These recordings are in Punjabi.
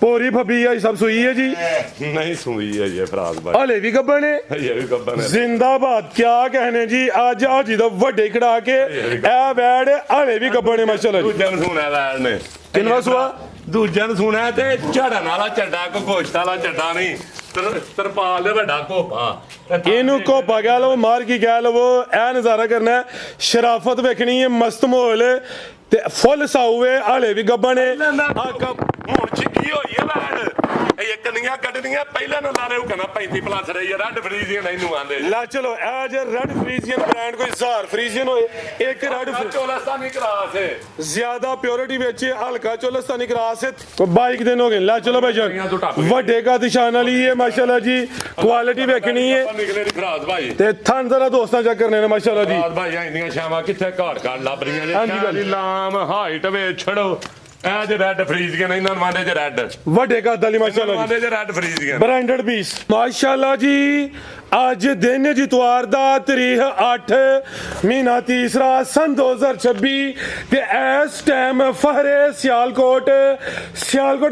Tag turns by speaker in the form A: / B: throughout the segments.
A: पोरी फबी है सब सुई है जी
B: नहीं सुई है ये फराज भाई
A: हले भी गब्बन है
B: ये भी गब्बन है
A: जिंदाबाद क्या कहने जी अज हाजी दा वड्डे खड़ा के ए बैड हले भी गब्बन है माशाल्लाह
B: दूजे ने सुना बैड ने
A: किनवा सुआ
B: दूजे ने सुना ते झड़न वाला चड्डा को गोश्त वाला चड्डा नहीं तरपाल दे वड्डा कोपा
A: इनू कोपा कह लो मार की कह लो ए नजारा करना है शराफत वेखनी है मस्त माहौल ते फुल साउवे हले भी गब्बन है
B: ਹੁਣ ਚਿੱਕੀ ਹੋਈ ਹੈ ਬੈਡ ਇਹ ਕੰਨੀਆਂ ਕੱਢਣੀਆਂ ਪਹਿਲਾਂ ਨਾ ਲਾਰੇ ਉਹ ਕਹਿੰਦਾ 35 ਪਲੱਸ ਰਹੀ ਹੈ ਰੈੱਡ ਫਰੀਜ਼ੀਅਨ ਇਹਨੂੰ ਆਂਦੇ
A: ला चलो ए जे रेड फ्रीजियन ब्रांड कोई जार फ्रीजियन होए एक रेड
B: ਚੋਲਸਤਾਨੀ ਕਰਾਸ ਹੈ
A: ज्यादा प्योरिटी ਵਿੱਚ ਹਲਕਾ ਚੋਲਸਤਾਨੀ ਕਰਾਸ ਹੈ ਕੋ 22 ਦਿਨ ਹੋ ਗਏ ਲਾ ਚਲੋ ਭਾਈਜਾਨ ਵੱਡੇ ਕਾ ਨਿਸ਼ਾਨ ਵਾਲੀ ਹੈ ਮਾਸ਼ਾਅੱਲਾ ਜੀ ਕੁਆਲਿਟੀ ਵੇਖਣੀ ਹੈ
B: ਨਿਕਲੇ ਦੀ ਫਰਾਜ਼ ਭਾਈ
A: ਤੇ ਥਣ ਜ਼ਰਾ ਦੋਸਤਾਂ ਚੈੱਕ ਕਰਨੇ ਨੇ ਮਾਸ਼ਾਅੱਲਾ ਜੀ
B: ਫਰਾਜ਼ ਭਾਈ ਇੰਨੀਆਂ ਸ਼ਾਵਾਂ ਕਿੱਥੇ ਘਾੜ ਘਾੜ ਲੱਭ ਰਹੀਆਂ ਨੇ ਲਾਮ ਹਾਈਟ ਵੇ ਛੜੋ ਇਹ ਜੇ ਰੈੱਡ ਫਰੀਜ਼ ਕੇ ਨਹੀਂ ਨਾ ਮਾਨੇ ਜੇ ਰੈੱਡ
A: ਵੱਡੇ ਕਾ ਦਲੀ ਮਾਸ਼ਾਅੱਲਾ ਜੀ
B: ਮਾਨੇ ਜੇ ਰੈੱਡ ਫਰੀਜ਼ ਕੇ
A: ब्रांडेड पीस माशाल्लाह जी ਅੱਜ ਦਿਨ ਜਿਤਵਾਰ ਦਾ ਤਾਰੀਖ 8 ਮਹੀਨਾ ਤੀਸਰਾ ਸਨ 2026 ਤੇ ਇਸ ਟਾਈਮ ਫਹਰੇ ਸਿਆਲਕੋਟ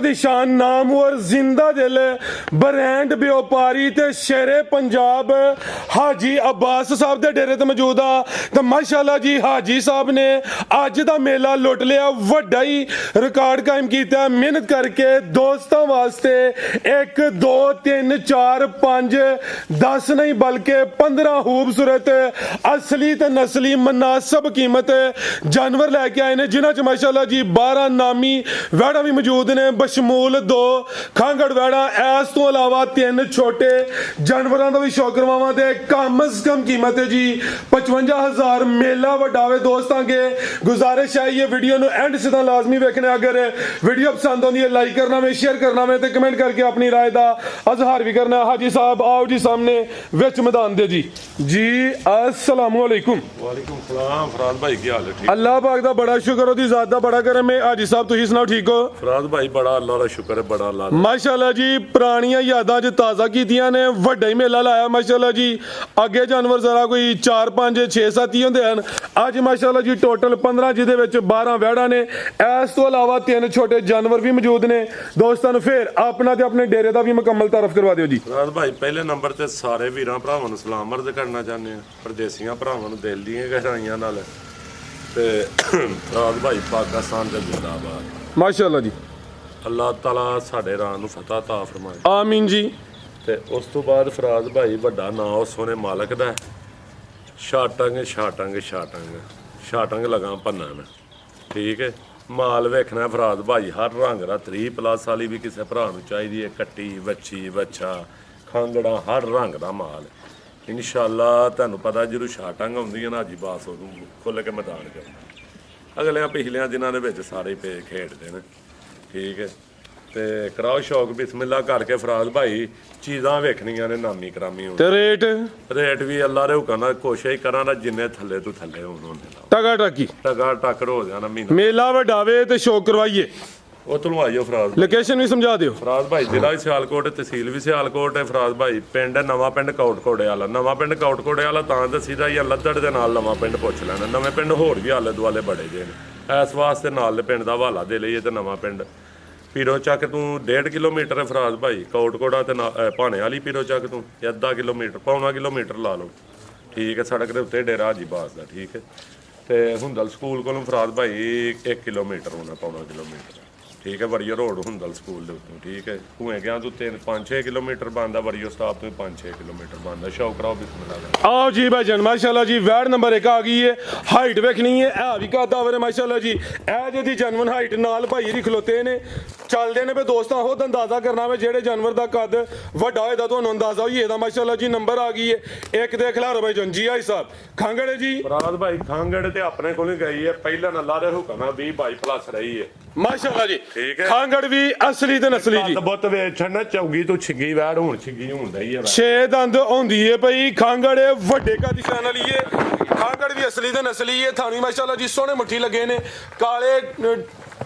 A: ਦੀ ਸ਼ਾਨ ਨਾਮਵਰ ਜ਼ਿੰਦਾ ਦਿਲ ਬ੍ਰਾਂਡ ਵਪਾਰੀ ਤੇ ਸ਼ੇਰੇ ਪੰਜਾਬ ਹਾਜੀ ਅਬਾਸ ਸਾਹਿਬ ਦੇ ਡੇਰੇ ਤੇ ਮੌਜੂਦ ਆ ਤੇ ਮਾਸ਼ਾਅੱਲਾ ਜੀ ਹਾਜੀ ਸਾਹਿਬ ਨੇ ਅੱਜ ਦਾ ਮੇਲਾ ਲੁੱਟ ਲਿਆ ਵੱਡਾ ਹੀ ਰਿਕਾਰਡ ਕਾਇਮ ਕੀਤਾ ਮਿਹਨਤ ਕਰਕੇ ਦੋਸਤਾਂ ਵਾਸਤੇ 1 2 3 4 5 10 नहीं बल्कि 15 खूबसूरत असली ते नस्ली मुनासिब कीमत जानवर लैके आए ने जिन्हां च माशाअल्लाह जी 12 नामी वैड़ा भी मौजूद ने बशमूल 2 खांगड़ वैड़ा इस तो अलावा 3 छोटे जानवरों का भी शौक करवावां ते कम से कम कीमत है जी 55,000 मेला वडावे दोस्तां के गुजारिश है ये वीडियो नु एंड से लाजमी वेखना अगर वीडियो पसंद आती है लाइक करना में शेयर करना में ते कमेंट करके अपनी राय का अजहार भी करना हाजी साहब आओ जी सामने विच मैदान दे जी अस्सलाम वालेकुम
B: वालेकुम सलाम फराज भाई की हाल है ठीक
A: अल्लाह पाक दा बड़ा शुक्र ओदी ज़ात दा बड़ा करम है हाजी साहब तुसीं सुनाओ ठीक हो
B: फराज भाई बड़ा अल्लाह दा शुक्र है बड़ा अल्लाह
A: माशाअल्लाह जी पुरानियां यादां च ताज़ा कीतियां ने वड्डा ही मेला लाया माशाअल्लाह जी अगे जानवर जरा कोई 4 5 6 7 ही होंदे हन अज माशाअल्लाह जी टोटल 15 जिहदे विच 12 वैड़ा ने इस तो अलावा 3 छोटे जानवर भी मौजूद ने दोस्तां नूं फिर अपना ते अपने डेरे दा भी मुकम्मल तारफ करवा दिओ जी
B: फराज भाई पहले नंबर ते सारे वीरां भरावां ਨੂੰ ਸਲਾਮ ਅਰਜ਼ ਕਰਨਾ ਚਾਹੁੰਦੇ ਆ ਪਰਦੇਸੀਆਂ ਭਰਾਵਾਂ ਨੂੰ ਦਿਲ ਦੀਆਂ ਗਹਿਰਾਈਆਂ ਨਾਲ ਤੇ ਫਰਾਜ਼ ਭਾਈ ਪਾਕਿਸਤਾਨ ਦੇ ਜ਼ਿੰਦਾਬਾਦ
A: ਮਾਸ਼ਾਅੱਲਾ ਜੀ
B: ਅੱਲਾਹ ਤਾਲਾ ਸਾਡੇ ਰਾਹ ਨੂੰ ਫਤਹ ਤਾ ਫਰਮਾਏ
A: ਆਮੀਨ ਜੀ
B: ਤੇ ਉਸ ਤੋਂ ਬਾਅਦ ਫਰਾਜ਼ ਭਾਈ ਵੱਡਾ ਨਾਂ ਉਸ ਸੋਨੇ ਮਾਲਕ ਦਾ ਛਾਟਾਂਗੇ ਲਗਾ ਭੰਨਣ ਠੀਕ ਹੈ ਮਾਲ ਵੇਖਣਾ ਫਰਾਜ਼ ਭਾਈ ਹਰ ਰੰਗ ਦਾ 3 ਪਲੱਸ ਵਾਲੀ ਵੀ ਕਿਸੇ ਭਰਾ ਨੂੰ ਚਾਹੀਦੀ ਹੈ ਕੱਟੀ ਬੱਚੀ ਬੱਚਾ ਖਾਂਗੜਾ ਹਰ ਰੰਗ ਦਾ ਮਾਲ इंशाअल्लाह ਤੁਹਾਨੂੰ ਪਤਾ ਜਦੋਂ ਛਾਟਾਂਗ ਆਉਂਦੀਆਂ ਨਾ ਹਾਜੀ ਬਾਸ ਉਹਨੂੰ ਖੁੱਲ ਕੇ ਮੈਦਾਨ ਕਰਨਾ ਅਗਲਿਆਂ ਪਿਛਲਿਆਂ ਦਿਨਾਂ ਦੇ ਵਿੱਚ ਸਾਰੇ ਪੇ ਖੇਡਦੇ ਨੇ ਠੀਕ ਹੈ ਤੇ ਕਰਾਓ ਸ਼ੌਕ ਬਿਸਮਿਲ੍ਲਾ ਕਰਕੇ ਫਰਾਜ਼ ਭਾਈ ਚੀਜ਼ਾਂ ਵੇਖਣੀਆਂ ਨੇ ਨਾਮੀ ਕਰਾਮੀ
A: ਤੇ ਰੇਟ
B: ਵੀ ਅੱਲਾ ਦੇ ਹੁਕਮ ਨਾਲ ਕੋਸ਼ਿਸ਼ ਕਰਾਂ ਨਾ ਜਿੰਨੇ ਥੱਲੇ ਤੋਂ ਥੱਲੇ ਹੋਣ ਉਹਨੇ
A: ਟਗਾ
B: ਟੱਕਰ ਹੋ ਜਾਣਾ ਮਹੀਨਾ
A: ਮੇਲਾ ਵਡਾਵੇ ਤੇ ਸ਼ੌਕ ਕਰਵਾਈਏ
B: ਉਹ ਤੁਹਾਨੂੰ ਆਇਓ ਫਰਾਜ਼
A: ਲੋਕੇਸ਼ਨ ਵੀ ਸਮਝਾ ਦਿਓ
B: ਫਰਾਜ਼ ਭਾਈ ਜ਼ਿਲ੍ਹਾ ਵੀ ਸਿਆਲਕੋਟ ਤਹਿਸੀਲ ਵੀ ਸਿਆਲਕੋਟ ਹੈ ਫਰਾਜ਼ ਭਾਈ ਪਿੰਡ ਨਵਾਂ ਪਿੰਡ ਕੋਟਕੋੜੇ ਵਾਲਾ ਤਾਂ ਦੱਸੀਦਾ ਜਾਂ ਲੱਦੜ ਦੇ ਨਾਲ ਨਵਾਂ ਪਿੰਡ ਪੁੱਛ ਲੈਣਾ ਨਵੇਂ ਪਿੰਡ ਹੋਰ ਵੀ ਆਲੇ ਦੁਆਲੇ ਬੜੇ ਜੇ ਨੇ ਇਸ ਵਾਸਤੇ ਨਾਲ ਦੇ ਪਿੰਡ ਦਾ ਹਵਾਲਾ ਦੇ ਲਈਏ ਤੇ ਨਵਾਂ ਪਿੰਡ ਪੀਰੋ ਚੱਕ ਤੋਂ 1.5 ਕਿਲੋਮੀਟਰ ਹੈ ਫਰਾਜ਼ ਭਾਈ ਕੋਟਕੋੜਾ ਤੇ ਭਾਣੇ ਵਾਲੀ ਪੀਰੋ ਚੱਕ ਤੋਂ ਅੱਧਾ ਕਿਲੋਮੀਟਰ ਪੌਣਾ ਕਿਲੋਮੀਟਰ ਲਾ ਲਓ ਠੀਕ ਹੈ ਸੜਕ ਦੇ ਉੱਤੇ ਡੇਰਾ ਹਾਜੀ ਬਾਸ ਦਾ ਠੀਕ ਹੈ ਤੇ ਹੁੰਦਲ ਸਕੂਲ ਕੋਲੋਂ ਫਰਾਜ਼ ਭਾਈ 1 ਕਿਲੋਮੀਟਰ ਹੋਣਾ ਪੌਣਾ ਕਿਲੋਮੀਟਰ ਠੀਕ ਹੈ ਵਰੀਓ ਰੋਡ ਹੁੰਦਲ ਸਕੂਲ ਦੇ ਉੱਤੋਂ ਠੀਕ ਹੈ ਭੂਏ ਗਿਆ ਤੂੰ 5-6 ਕਿਲੋਮੀਟਰ ਬਣਦਾ ਵਰੀਓ ਸਟਾਪ ਤੋਂ 5-6 ਕਿਲੋਮੀਟਰ ਬਣਦਾ ਸ਼ੌਕ ਕਰਾਓ ਬਿਸਮਿਲ੍ਲਾ आओ
A: जी भाईजान माशाल्लाह जी वैड नंबर 1 आ गई है हाइट वेखनी है भी कहता वर माशाल्लाह जी ए जी जानवर हाइट नाल भाई जी खलोते ने चलते ने दोस्तों खुद अंदाजा करना वे जेड़े जानवर का कद वड्डा होएगा तुहानू अंदाजा होई एदा माशाल्लाह जी नंबर आ गई है एक देख ला भाईजान जी भाई साहब खांगड़ है जी
B: फराज भाई खांगड़ ते अपने कोल गई है पहला नल्ला दे हुक्म 20-22 प्लस रही है
A: माशाल्लाह जी
B: ठीक है
A: खांगड़ भी असली ते नस्ली जी
B: बहुत ਵੇਚਣ ਚੌਗੀ ਤੋਂ ਛਿੱਗੀ ਵੈੜ ਹੁਣ ਛਿੱਗੀ ਹੁੰਦਾ ਹੀ ਹੈ
A: 6 ਦੰਦ ਹੁੰਦੀ ਹੈ ਭਈ ਖਾਂਗੜ ਵੱਡੇ ਕਾ ਦੀ ਸ਼ਾਨ ਵਾਲੀ ਹੈ ਖਾਂਗੜ ਵੀ ਅਸਲੀ ਤੇ ਨਸਲੀ ਹੈ ਥਾਣੀ ਮਾਸ਼ਾਅੱਲਾ ਜੀ ਸੋਹਣੇ ਮੁੱਠੀ ਲੱਗੇ ਨੇ ਕਾਲੇ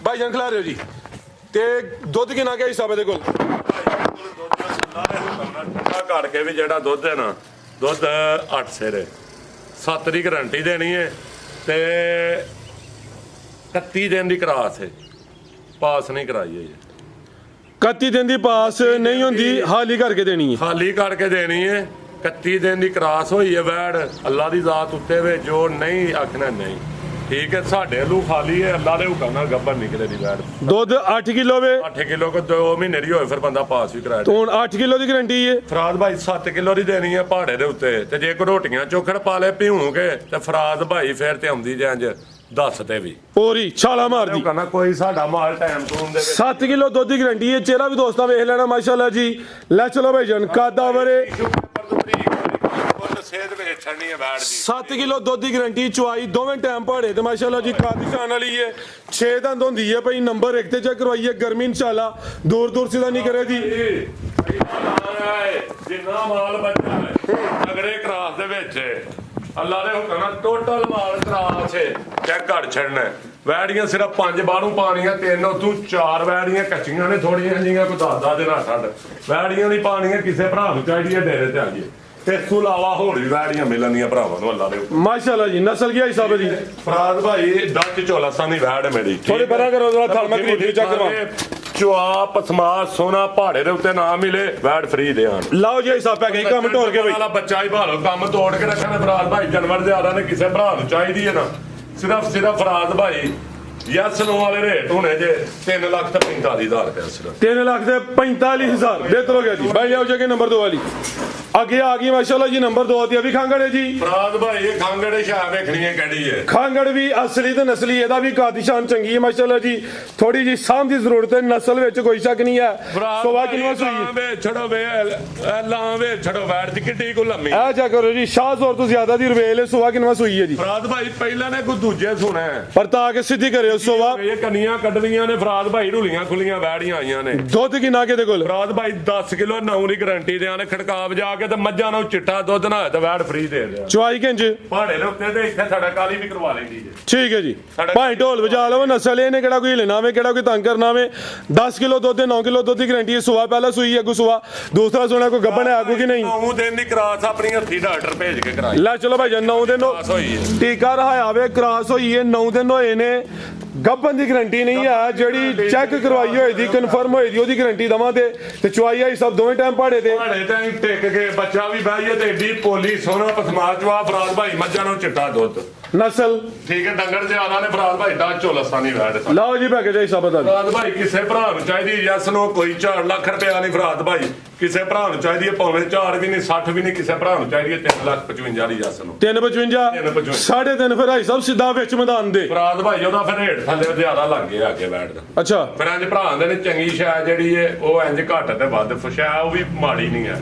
A: ਭਾਈਜਾਨ ਖਿਲਾ ਰਹੇ ਹੋ ਜੀ ਤੇ ਦੁੱਧ ਕਿੰਨਾ ਕਿਆ ਹਿਸਾਬ ਇਹਦੇ ਕੋਲ
B: ਠੰਡਾ ਕਰਕੇ ਵੀ ਜਿਹੜਾ ਦੁੱਧ ਹੈ ਨਾ ਦੁੱਧ 8 ਸਿਰ 7 ਦੀ ਗਾਰੰਟੀ ਦੇਣੀ ਹੈ ਤੇ 31 ਦਿਨ ਦੀ ਕਰਾਸ ਹੈ ਪਾਸ ਨਹੀਂ ਕਰਾਈ ਹੈ
A: 31 ਦਿਨ ਦੀ ਪਾਸ ਨਹੀਂ ਹੁੰਦੀ, ਹਾਲੀ ਕਰਕੇ ਦੇਣੀ ਹੈ।
B: ਖਾਲੀ ਕਰਕੇ ਦੇਣੀ ਹੈ। 31 ਦਿਨ ਦੀ ਕਰਾਸ ਹੋਈ ਹੈ ਵੈੜ, ਅੱਲਾ ਦੀ ਜ਼ਾਤ ਉੱਤੇ ਵੇ, ਜੋ ਨਹੀਂ ਆਖਣਾ ਨਹੀਂ, ਠੀਕ ਹੈ। ਸਾਡੇ ਵੱਲੋਂ ਖਾਲੀ ਹੈ, ਅੱਲਾ ਦੇ ਹੁਕਮ ਨਾਲ ਗੱਬਰ ਨਿਕਲੇ ਦੀ ਵੈੜ।
A: ਦੁੱਧ 8 ਕਿਲੋ ਵੇ,
B: 8 ਕਿਲੋ ਕੋ 2 ਮਹੀਨੇ ਦੀ ਹੋਏ ਫਿਰ ਬੰਦਾ ਪਾਸ ਵੀ ਕਰਾਇਆ।
A: ਹੁਣ 8 ਕਿਲੋ ਦੀ ਗਰੰਟੀ ਹੈ।
B: ਫਰਾਦ ਭਾਈ 7 ਕਿਲੋ ਦੀ ਦੇਣੀ ਹੈ ਪਹਾੜੇ ਦੇ ਉੱਤੇ, ਤੇ ਜੇ ਕੋ ਰੋਟੀਆਂ ਚੋਖੜ ਪਾ ਲੈ ਭਿਉਂ ਕੇ ਤੇ ਫਰਾਦ ਭਾਈ ਫਿਰ ਤੇ ਆਉਂਦੀ ਜਾਂਜ ਦੱਸ ਤੇ ਵੀ
A: ਪੂਰੀ ਛਾਲਾ ਮਾਰਦੀ।
B: ਕਹਿੰਦਾ ਕੋਈ ਸਾਡਾ ਮਾਲ ਟਾਈਮ ਤੋਂ ਦੇ
A: 7 ਕਿਲੋ ਦੁੱਧ ਦੀ ਗਰੰਟੀ ਹੈ। ਚਿਹਰਾ ਵੀ ਦੋਸਤਾਂ ਵੇਖ ਲੈਣਾ ਮਾਸ਼ਾਅੱਲਾ ਜੀ। ਲੈ ਚਲੋ ਭਾਈ ਜਾਨ ਕਾਦਾ ਵਰੇ 7 ਕਿਲੋ ਦੁੱਧ ਦੀ ਗਰੰਟੀ, ਚੁਆਈ ਦੋਵੇਂ ਟਾਈਮ ਪਹਾੜੇ ਤੇ ਮਾਸ਼ਾਅੱਲਾ ਜੀ ਕਾਦੀਸ਼ਾਨ ਵਾਲੀ ਹੈ। 6 ਦੰਦ ਹੁੰਦੀ ਹੈ ਭਾਈ, ਨੰਬਰ 1 ਤੇ ਚੈੱਕ ਕਰਵਾਈਏ। ਗਰਮੀ ਇਨਸ਼ਾਅੱਲਾ ਦੂਰ ਦੂਰ ਸਿੱਧਾ ਨਹੀਂ ਕਰੇ ਦੀ।
B: ਜਿੰਨਾ ਮਾਲ ਬਚਾ ਹੈ ਅਗਲੇ ਕਰਾਸ ਦੇ ਵਿੱਚ ਅੱਲਾ ਦੇ ਹੁਕਮ ਨਾਲ ਟੋਟਲ ਮਾਲ ਕਰਾਸ ਚੈੱਕ ਕਰ ਛੱਡਣਾ। ਵੈੜੀਆਂ ਸਿਰਫ 5 ਬਾਹਰੋਂ ਪਾਣੀਆਂ, 3 ਤੂੰ 4 ਵੈੜੀਆਂ ਕੱਚੀਆਂ ਨੇ ਥੋੜੀਆਂ ਜੀਆਂ, ਕੋਈ 10 ਦੇ ਨਾਲ ਛੱਡ। ਵੈੜੀਆਂ ਨਹੀਂ ਪਾਣੀਆਂ, ਕਿਸੇ ਭਰਾ ਨੂੰ ਚਾਹੀਦੀ ਹੈ ਡੇਰੇ ਤੇ ਆ ਜੀ। ਇਸ ਤੋਂ ਇਲਾਵਾ ਹੋਰ ਵੀ ਵੈੜੀਆਂ ਮਿਲਣੀਆਂ ਭਰਾਵਾਂ ਨੂੰ ਅੱਲਾ ਦੇ ਹੁਕਮ।
A: ਮਾਸ਼ਾਅੱਲਾ ਜੀ ਨਸਲ ਕੀ ਹਿਸਾਬ ਹੈ ਜੀ?
B: ਫਰਾਦ ਭਾਈ 10 14 ਦੀ ਵੈੜ ਹੈ ਮੇਰੀ।
A: ਥੋੜੀ ਪਰਾਂ ਕਰੋ ਜਰਾ, ਥਲ ਮੈਂ ਖਰੀਦ ਚੈੱਕ ਕਰਵਾ।
B: ਚੁਆਪ ਸਮਾਜ ਸੋਨਾ ਪਹਾੜੇ ਦੇ ਉੱਤੇ ਨਾ ਮਿਲੇ, ਵੈੜ ਫਰੀ ਦੇ ਆਣ।
A: ਲਾਓ ਜੀ ਹਿਸਾਬ ਪੈ ਗਈ, ਕੰਮ ਤੋੜ ਕੇ ਬਈ।
B: ਵਾਲਾ ਬੱਚਾ ਹੀ ਭਾਲੋ, ਕੰਮ ਤੋੜ ਕੇ ਰੱਖਣਾ। ਫਰਾਦ ਭਾਈ ਜਾਨਵਰ ਜ਼ਿਆਦਾ ਨੇ, ਕਿਸੇ ਭਰਾ ਨੂੰ ਚਾਹੀਦੀ ਹੈ ਨਾ। ਸਿਰਫ ਫਰਾਦ ਭਾਈ ਯਸ ਨੂੰ ਵਾਲੇ ਰੇਟ ਹੋਣੇ ਜੇ 3,45,000 ਰੁਪਏ ਸਿਰਫ।
A: 3,45,000 ਬਿਹਤਰ ਹੋ ਗਿਆ ਜੀ ਭਾਈ। ਆਓ ਜਗੇ ਨੰਬਰ 2 ਵਾਲੀ ਅੱਗੇ ਆ ਗਈ ਮਾਸ਼ਾਅੱਲਾ ਜੀ। ਨੰਬਰ 2 ਤੇ ਵੀ ਖਾਂਗੜ ਹੈ ਜੀ।
B: ਫਰਾਦ ਭਾਈ ਇਹ ਖਾਂਗੜੇ ਸ਼ਾਹ ਵੇਖਣੀ ਹੈ ਕਿਹੜੀ ਹੈ।
A: ਖਾਂਗੜ ਵੀ ਅਸਲੀ ਤੇ ਨਸਲੀ, ਇਹਦਾ ਵੀ ਕਾਦੀਸ਼ਾਨ ਚੰਗੀ ਹੈ ਮਾਸ਼ਾਅੱਲਾ ਜੀ। ਥੋੜੀ ਜੀ ਸਾਂਭ ਦੀ ਜ਼ਰੂਰਤ ਹੈ, ਨਸਲ ਵਿੱਚ ਕੋਈ ਸ਼ੱਕ ਨਹੀਂ ਹੈ। ਸੋਵਾ ਕਿੰਨਾ ਸੂਈ
B: ਵੇ ਛੜੋ ਵੇ ਲਾਵੇ ਛੜੋ ਵੈੜ ਦੀ ਕਿੱਡੀ ਕੋ ਲੰਮੀ
A: ਆ ਜਾ ਕਰੋ ਜੀ। ਸ਼ਾਹ ਜ਼ੋਰ ਤੋਂ ਜ਼ਿਆਦਾ ਦੀ ਰਵੇਲ ਹੈ। ਸੋਵਾ ਕਿੰਨਾ ਸੂਈ ਹੈ ਜੀ?
B: ਫਰਾਦ ਭਾਈ ਪਹਿਲਾਂ ਨੇ ਕੋਈ ਦੂਜੇ ਸੁਣਾ
A: ਪਰ ਤਾਂ ਕੇ ਸਿੱਧੀ ਕਰਿਓ ਸੋਵਾ।
B: ਇਹ ਕੰਨੀਆਂ ਕੱਢਣੀਆਂ ਨੇ ਫਰਾਦ ਭਾਈ, ਢੁਲੀਆਂ ਖੁੱਲੀਆਂ ਵੈੜੀਆਂ ਆਈਆਂ ਨੇ।
A: ਦੁੱਧ ਕਿੰਨਾ ਕਿਤੇ ਕੋਲ?
B: ਫਰਾਦ ਭਾਈ 10 ਕਿਲੋ 9 ਦੀ ਗਾਰੰਟੀ ਦੇਆਂ ਨੇ। ਖੜਕਾਵ ਜਾ ਕੇ ਤੇ ਮੱਝਾਂ ਨੂੰ ਚਿੱਟਾ ਦੁੱਧ ਨਾ ਹੋਏ ਤੇ ਵੈੜ ਫ੍ਰੀ ਦੇ ਦਿਆ।
A: ਚੁਆਈ ਕਿੰਜ
B: ਪਹਾੜੇ ਦੇ ਉੱਤੇ ਤੇ ਇੱਥੇ ਸਾਡਾ ਕਾਲੀ ਵੀ ਕਰਵਾ ਲੈਂਦੀ ਜੇ।
A: ਠੀਕ ਹੈ ਜੀ ਭਾਈ, ਢੋਲ ਵਜਾ ਲਓ। ਨਸਲ ਇਹਨੇ ਕਿਹੜਾ ਕੋਈ ਲੈਣਾ ਵੇ, ਕਿਹੜਾ ਕੋਈ ਤੰਗ ਕਰਨਾ ਵੇ। 10 ਕਿਲੋ ਦੁੱਧ 9 ਕਿਲੋ ਦੁੱਧ ਦੀ ਗਾਰੰਟੀ ਹੈ। ਸੁਆ ਪਹਿਲਾਂ ਸੂਈ ਹੈ, ਅੱਗੂ ਸੁਆ ਦੂਸਰਾ ਸੋਣਾ ਕੋਈ ਗੱਬਣ ਹੈ ਆਗੂ ਕਿ ਨਹੀਂ?
B: 9 ਦਿਨ ਦੀ ਕਰਾਸ ਆਪਣੀ ਹੱਥੀ ਡਾਕਟਰ ਭੇਜ ਕੇ ਕਰਾਈ।
A: ਲੈ ਚਲੋ ਭਾਈ 9 ਦਿਨ
B: ਹੋਈ ਹੈ,
A: ਟੀਕਾ ਰਹਾਇਆ ਵੇ, ਕਰਾਸ ਹੋਈ ਹੈ, 9 ਦਿਨ ਹੋਏ ਨੇ। ਗੱਬਨ ਦੀ ਗਾਰੰਟੀ ਨਹੀਂ ਹੈ, ਜਿਹੜੀ ਚੈੱਕ ਕਰਵਾਈ ਹੋਈ ਦੀ ਕਨਫਰਮ ਹੋਈ ਦੀ ਉਹਦੀ ਗਾਰੰਟੀ ਦਵਾਂਗੇ। ਤੇ ਚੁਆਈ ਆਈ ਸਭ ਦੋਵੇਂ ਟਾਈਮ ਪਹਾੜੇ ਤੇ
B: ਟਿਕ ਕੇ ਬੱਚਾ ਵੀ ਬਹਿ ਤੇ ਏਡੀ ਪੋਲੀ ਸੋਨਾ ਪਸਮਾ ਚਵਾ। ਫਰਾਦ ਭਾਈ ਮੱਝਾਂ ਨੂੰ ਚਿੱਟਾ ਦੁੱਧ
A: ਨਸਲ
B: ਠੀਕ ਹੈ। ਡੰਗਰ ਜ਼ਿਆਦਾ ਨੇ ਫਰਾਦ ਭਾਈ ਦਾ ਝੋਲਸਾਨੀ ਵੈੜ।
A: ਲਓ ਜੀ ਪੈਕੇਜ ਹੈ ਸਭ ਦਾ।
B: ਫਰਾਦ ਭਾਈ ਕਿਸੇ ਭਰਾ ਨੂੰ ਚਾਹੀਦੀ ਯਸ ਨੂੰ ਕੋਈ 4 ਲੱਖ ਰੁਪਇਆ ਨਹੀਂ। ਫਰਾਦ ਭਾਈ ਕਿਸੇ ਭਰਾ ਨੂੰ ਚਾਹੀਦੀ ਹੈ ਪੌਣੇ 4 ਵੀ ਨਹੀਂ 60 ਵੀ ਨਹੀਂ। ਕਿਸੇ ਭਰਾ ਨੂੰ ਚਾਹੀਦੀ ਹੈ 3,55,000 ਦੀ ਯਸ ਨੂੰ।
A: 3,55 3.5 ਫਿਰ ਭਾਈ ਸਭ ਸਿੱਧਾ ਵਿੱਚ ਮੈਦਾਨ ਦੇ।
B: ਫਰਾਦ ਭਾਈ ਉਹਦਾ ਫਿਰ ਰੇਟ ਥੱਲੇ ਜ਼ਿਆਦਾ ਲੱਗ ਗਿਆ ਅੱਗੇ ਵੈੜ ਦਾ।
A: ਅੱਛਾ
B: ਫਿਰ ਇੰਜ ਭਰਾ ਦੇ ਨੇ ਚੰਗੀ ਸ਼ਾਇ ਜਿਹੜੀ ਹੈ ਉਹ ਇੰਜ ਘੱਟ ਤੇ ਵੱਧ ਫਸ਼ਾ, ਉਹ ਵੀ ਮਾੜੀ ਨਹੀਂ ਹੈ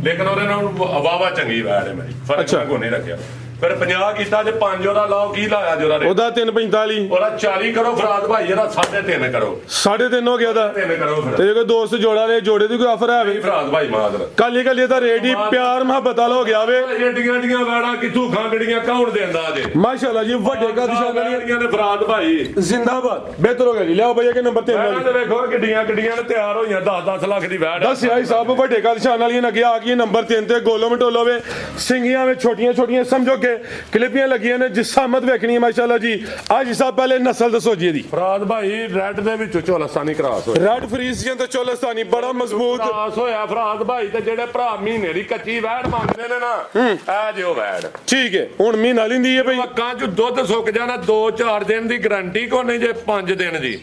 B: ਲੇਕਿਨ ਉਹਦੇ ਨਾਲ ਵਾਵਾ ਚੰਗੀ ਵੈੜ ਹੈ ਮੇਰੀ। ਫਰਕ ਕੋ ਨਹੀਂ ਰੱਖਿਆ। ਫਿਰ 50 ਕੀਤਾ ਜੇ 5 ਉਹਦਾ ਲਾਓ, ਕੀ ਲਾਇਆ ਜੇ ਉਹਦਾ?
A: ਉਹਦਾ 3.45
B: ਉਹਦਾ 40 ਕਰੋ ਫਰਾਦ ਭਾਈ, ਇਹਦਾ 3.5 ਕਰੋ।
A: 3.5 ਹੋ ਗਿਆ ਦਾ
B: 3 ਕਰੋ ਫਿਰ।
A: ਤੇ ਜੇ ਕੋਈ ਦੋਸਤ ਜੋੜਾ ਲੈ, ਜੋੜੇ ਦੀ ਕੋਈ ਆਫਰ ਹੈ ਵੇ?
B: ਫਰਾਦ ਭਾਈ ਮਾਦਰ
A: ਕਾਲੀ ਕਾਲੀ ਦਾ ਰੇਟ ਹੀ ਪਿਆਰ ਮੁਹੱਬਤ ਵਾਲਾ ਹੋ ਗਿਆ ਵੇ।
B: ਏਡੀਆਂ ਏਡੀਆਂ ਵੈੜਾਂ ਕਿੱਥੋਂ ਖਾਂਗੜੀਆਂ ਕੌਣ ਦਿੰਦਾ ਜੇ?
A: ਮਾਸ਼ਾਅੱਲਾ ਜੀ ਵੱਡੇ ਕਾਦੀਸ਼ਾਨ
B: ਵਾਲੀਆਂ ਨੇ ਫਰਾਦ ਭਾਈ
A: ਜ਼ਿੰਦਾਬਾਦ। ਬਿਹਤਰ ਹੋ ਗਿਆ ਜੀ। ਲਿਆਓ ਭਈਆ ਕਿ ਨੰਬਰ 3
B: ਵੈੜਾਂ ਦੇ ਵੇਖੋ ਕਿੱਡੀਆਂ ਕਿੱਡੀਆਂ ਨੇ ਤਿਆਰ ਹੋਈਆਂ। 10-10 ਲੱਖ ਦੀ ਵੈੜ।
A: ਦੱਸ ਯਾਰ ਸਾਹਿਬ ਵੱਡੇ ਕਾਦੀਸ਼ਾਨ ਵਾਲੀਆਂ ਅੱਗੇ ਆ ਗਈ ਨੰਬਰ 3 ਤੇ। ਗੋਲੋ ਮਟੋਲੋ ਵੇ, ਸਿੰਗੀਆਂ ਵਿੱਚ ਛੋਟੀਆਂ ਛੋਟੀਆਂ ਸਮਝੋ ਕਿ ਕਲਿੱਪੀਆਂ ਲੱਗੀਆਂ ਨੇ। ਜਿਸਾਮਤ ਵੇਖਣੀ ਹੈ ਮਾਸ਼ਾਅੱਲਾ ਜੀ। ਅੱਜ ਸਾਹਿਬ ਪਹਿਲੇ ਨਸਲ ਦੱਸੋ ਜੀ ਇਹਦੀ।
B: ਫਰਾਦ ਭਾਈ ਰੈਡ ਦੇ ਵਿੱਚੋਂ ਝੋਲਸਤਾਨੀ ਕਰਾਸ ਹੋਇਆ।
A: ਰੈਡ ਫਰੀਜ਼ੀਅਨ ਤੇ ਚੋਲਸਤਾਨੀ ਬੜਾ ਮਜ਼ਬੂਤ
B: ਕਰਾਸ ਹੋਇਆ ਫਰਾਦ ਭਾਈ। ਤੇ ਜਿਹੜੇ ਭਰਾ ਮਹੀਨੇ ਦੀ ਕੱਚੀ ਵੈੜ ਮੰਗਦੇ ਨੇ ਨਾ, ਇਹ ਜਿਓ ਵੈੜ
A: ਠੀਕ ਹੈ। ਹੁਣ ਮਹੀਨਾ ਲਿੰਦੀ ਹੈ ਭਈ।
B: ਮੱਕਾਂ 'ਚ ਦੁੱਧ ਸੁੱਕ ਜਾਣਾ। 2-4 ਦਿਨ ਦੀ ਗਾਰੰਟੀ ਕੋ ਨਹੀਂ ਜੇ 5 ਦਿਨ ਦੀ,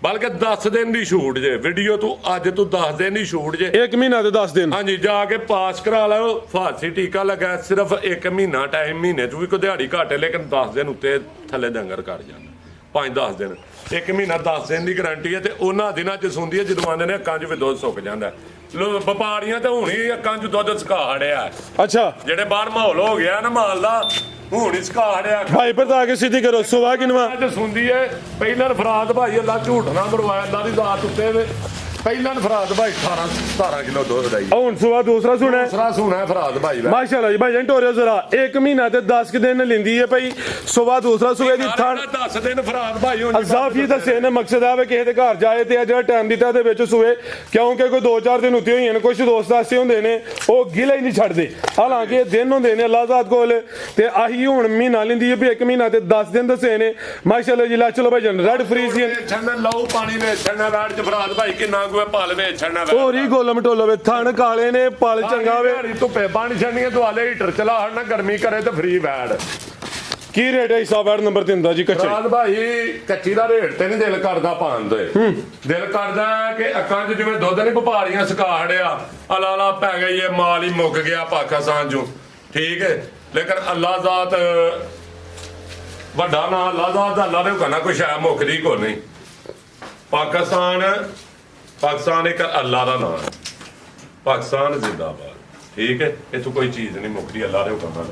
B: ਬਲਕਿ 10 ਦਿਨ ਦੀ ਛੂਟ ਜੇ। ਵੀਡੀਓ ਤੂੰ ਅੱਜ ਤੂੰ 10 ਦਿਨ ਦੀ ਛੂਟ ਜੇ।
A: 1 ਮਹੀਨਾ ਤੇ 10 ਦਿਨ।
B: ਹਾਂਜੀ ਜਾ ਕੇ ਪਾਸ ਕਰਾ ਲਓ। ਫਾਰਸੀ ਟੀਕਾ ਲੱਗਾ ਸਿਰਫ 1 ਮਹੀਨਾ ਟਾਈਮ। ਮਹੀਨੇ 'ਚ ਵੀ ਕੋਈ ਦਿਹਾੜੀ ਘੱਟ ਹੈ ਲੇਕਿਨ 10 ਦਿਨ ਉੱਤੇ ਥੱਲੇ ਡੰਗਰ ਕਰ ਜਾਂਦਾ। 5-10 ਦਿਨ 1 ਮਹੀਨਾ 10 ਦਿਨ ਦੀ ਗਾਰੰਟੀ ਹੈ। ਤੇ ਉਹਨਾਂ ਦਿਨਾਂ 'ਚ ਸੁਣਦੀ ਹੈ ਜਦੋਂ ਆਉਂਦੇ ਨੇ ਅੱਖਾਂ 'ਚ ਵੀ ਦੁੱਧ ਸੁੱਕ ਜਾਂਦਾ। ਵਪਾਰੀਆਂ ਤਾਂ ਹੁਣੀ ਅੱਖਾਂ 'ਚ ਦੁੱਧ ਸੁਕਾ ਹੜਿਆ।
A: ਅੱਛਾ
B: ਜਿਹੜੇ ਬਾਹਰ ਮਾਹੌਲ ਹੋ ਗਿਆ ਨਾ ਮਾਲ ਦਾ, ਹੁਣ ਇਸ ਕਾ ਹੜਿਆ।
A: ਭਾਈ ਪਰ ਤਾਂ ਕੇ ਸਿੱਧੀ ਕਰੋ। ਸੁਵਾ ਕਿਨਵਾ
B: ਅੱਜ ਸੁਣਦੀ ਹੈ ਪਹਿਲਾਂ ਫਰਾਦ ਭਾਈ ਅੱਲਾ ਝੂਠ ਨਾ ਮਰਵਾਇਆ। ਅੱਲਾ ਦੀ ਜ਼ਾਤ ਉੱਤੇ ਵੇ। ਪਹਿਲਾਂ ਫਰਾਦ ਭਾਈ 18-17 ਕਿਲੋ ਦੁੱਧ ਦਾ।
A: ਹੁਣ ਸੁਵਾ ਦੂਸਰਾ ਸੁਣਾ।
B: ਦੂਸਰਾ ਸੁਣਾ ਫਰਾਦ ਭਾਈ
A: ਮਾਸ਼ਾਅੱਲਾ ਜੀ। ਭਾਈ ਟੋਰਿਓ ਜ਼ਰਾ 1 ਮਹੀਨਾ ਤੇ 10 ਦਿਨ ਲਿੰਦੀ ਹੈ ਭਾਈ। ਸੁਵਾ ਦੂਸਰਾ ਸੂਏ ਦੀ ਥਣ
B: 10 ਦਿਨ ਫਰਾਦ ਭਾਈ ਹੁਣ
A: ਅਜ਼ਾਫੀ ਦੱਸੇ ਨੇ। ਮਕਸਦ ਆ ਵੇ ਕਿਸੇ ਦੇ ਘਰ ਜਾਏ ਤੇ ਜਿਹੜਾ ਟਾਈਮ ਦਿੱਤਾ ਦੇ ਵਿੱਚ ਸੂਏ, ਕਿਉਂਕਿ ਕੋਈ 2-4 ਦਿਨ ਉੱਤੇ ਹੋਈਆਂ ਨੇ। ਕੁਝ ਦੋਸਤ ਐਸੇ ਹੁੰਦੇ ਨੇ ਉਹ ਗਿਲਾ ਹੀ ਨਹੀਂ ਛੱਡਦੇ। ਹਾਲਾਂਕਿ ਇਹ ਦਿਨ ਹੁੰਦੇ ਨੇ ਅੱਲਾਹ ਜ਼ਾਤ ਕੋਲ। ਤੇ ਆਹੀ ਹੁਣ ਮਹੀਨਾ ਲਿੰਦੀ ਹੈ ਵੀ 1 ਮਹੀਨਾ ਤੇ 10 ਦਿਨ ਦੱਸੇ ਨੇ ਮਾਸ਼ਾਅੱਲਾ ਜੀ। ਲੈ ਚਲੋ ਭਾਈ ਜਨ ਰੈਡ ਫਰੀਜ਼ੀਅਨ
B: ਛੰਨ ਲਓ ਪਾਣੀ ਵਿੱਚ ਛੰਨਾ ਵੈੜ ਚ ਫਰਾਦ ਭਾਈ ਕਿੰਨਾ ਕੋਈ ਪਲ ਵੇਚਣਾ
A: ਹੋਰੀ ਗੋਲਮ ਟੋਲਵੇ ਥਣ ਕਾਲੇ ਨੇ ਪਲ ਚੰਗਾ ਵੇ
B: ਧੁੱਪੇ ਪਾਣੀ ਛੱਡਣੀਆਂ ਦੁਆਲੇ ਹੀਟਰ ਚਲਾ ਹੜਨਾ ਗਰਮੀ ਕਰੇ ਤੇ ਫ੍ਰੀ ਵੈੜ
A: ਕੀ ਰੇਟ ਹੈ ਹਿਸਾਬ ਵੈੜ ਨੰਬਰ 3 ਦਾ ਜੀ ਕੱਚੇ
B: ਰਾਜ ਭਾਈ ਕੱਚੀ ਦਾ ਰੇਟ ਤੇ ਨਹੀਂ ਦਿਲ ਕਰਦਾ ਪਾਣ ਦੇ ਦਿਲ ਕਰਦਾ ਕਿ ਅੱਖਾਂ 'ਚ ਜਿਵੇਂ ਦੁੱਧ ਨਹੀਂ ਵਪਾਰੀਆਂ ਸੁਕਾੜਿਆ ਅਲਾਲਾ ਪੈ ਗਈ ਇਹ ਮਾਲ ਹੀ ਮੁੱਕ ਗਿਆ ਪਾਕਿਸਤਾਨ 'ਚੋਂ ਠੀਕ ਹੈ ਲੇਕਿਨ ਅੱਲਾ ਜ਼ਾਤ ਵੱਡਾ ਨਾਂ ਅੱਲਾ ਜ਼ਾਤ ਦਾ ਅੱਲਾ ਨੇ ਕਹਿਣਾ ਕੁਛ ਹੈ ਮੁੱਕਦੀ ਕੋ ਨਹੀਂ ਪਾਕਿਸਤਾਨ ਇੱਕ ਅੱਲਾ ਦਾ ਨਾਮ ਹੈ ਪਾਕਿਸਤਾਨ ਜ਼ਿੰਦਾਬਾਦ ਠੀਕ ਹੈ ਇੱਥੋਂ ਕੋਈ ਚੀਜ਼ ਨਹੀਂ ਮੁੱਕਦੀ ਅੱਲਾ ਦੇ ਹੁਕਮ ਨਾਲ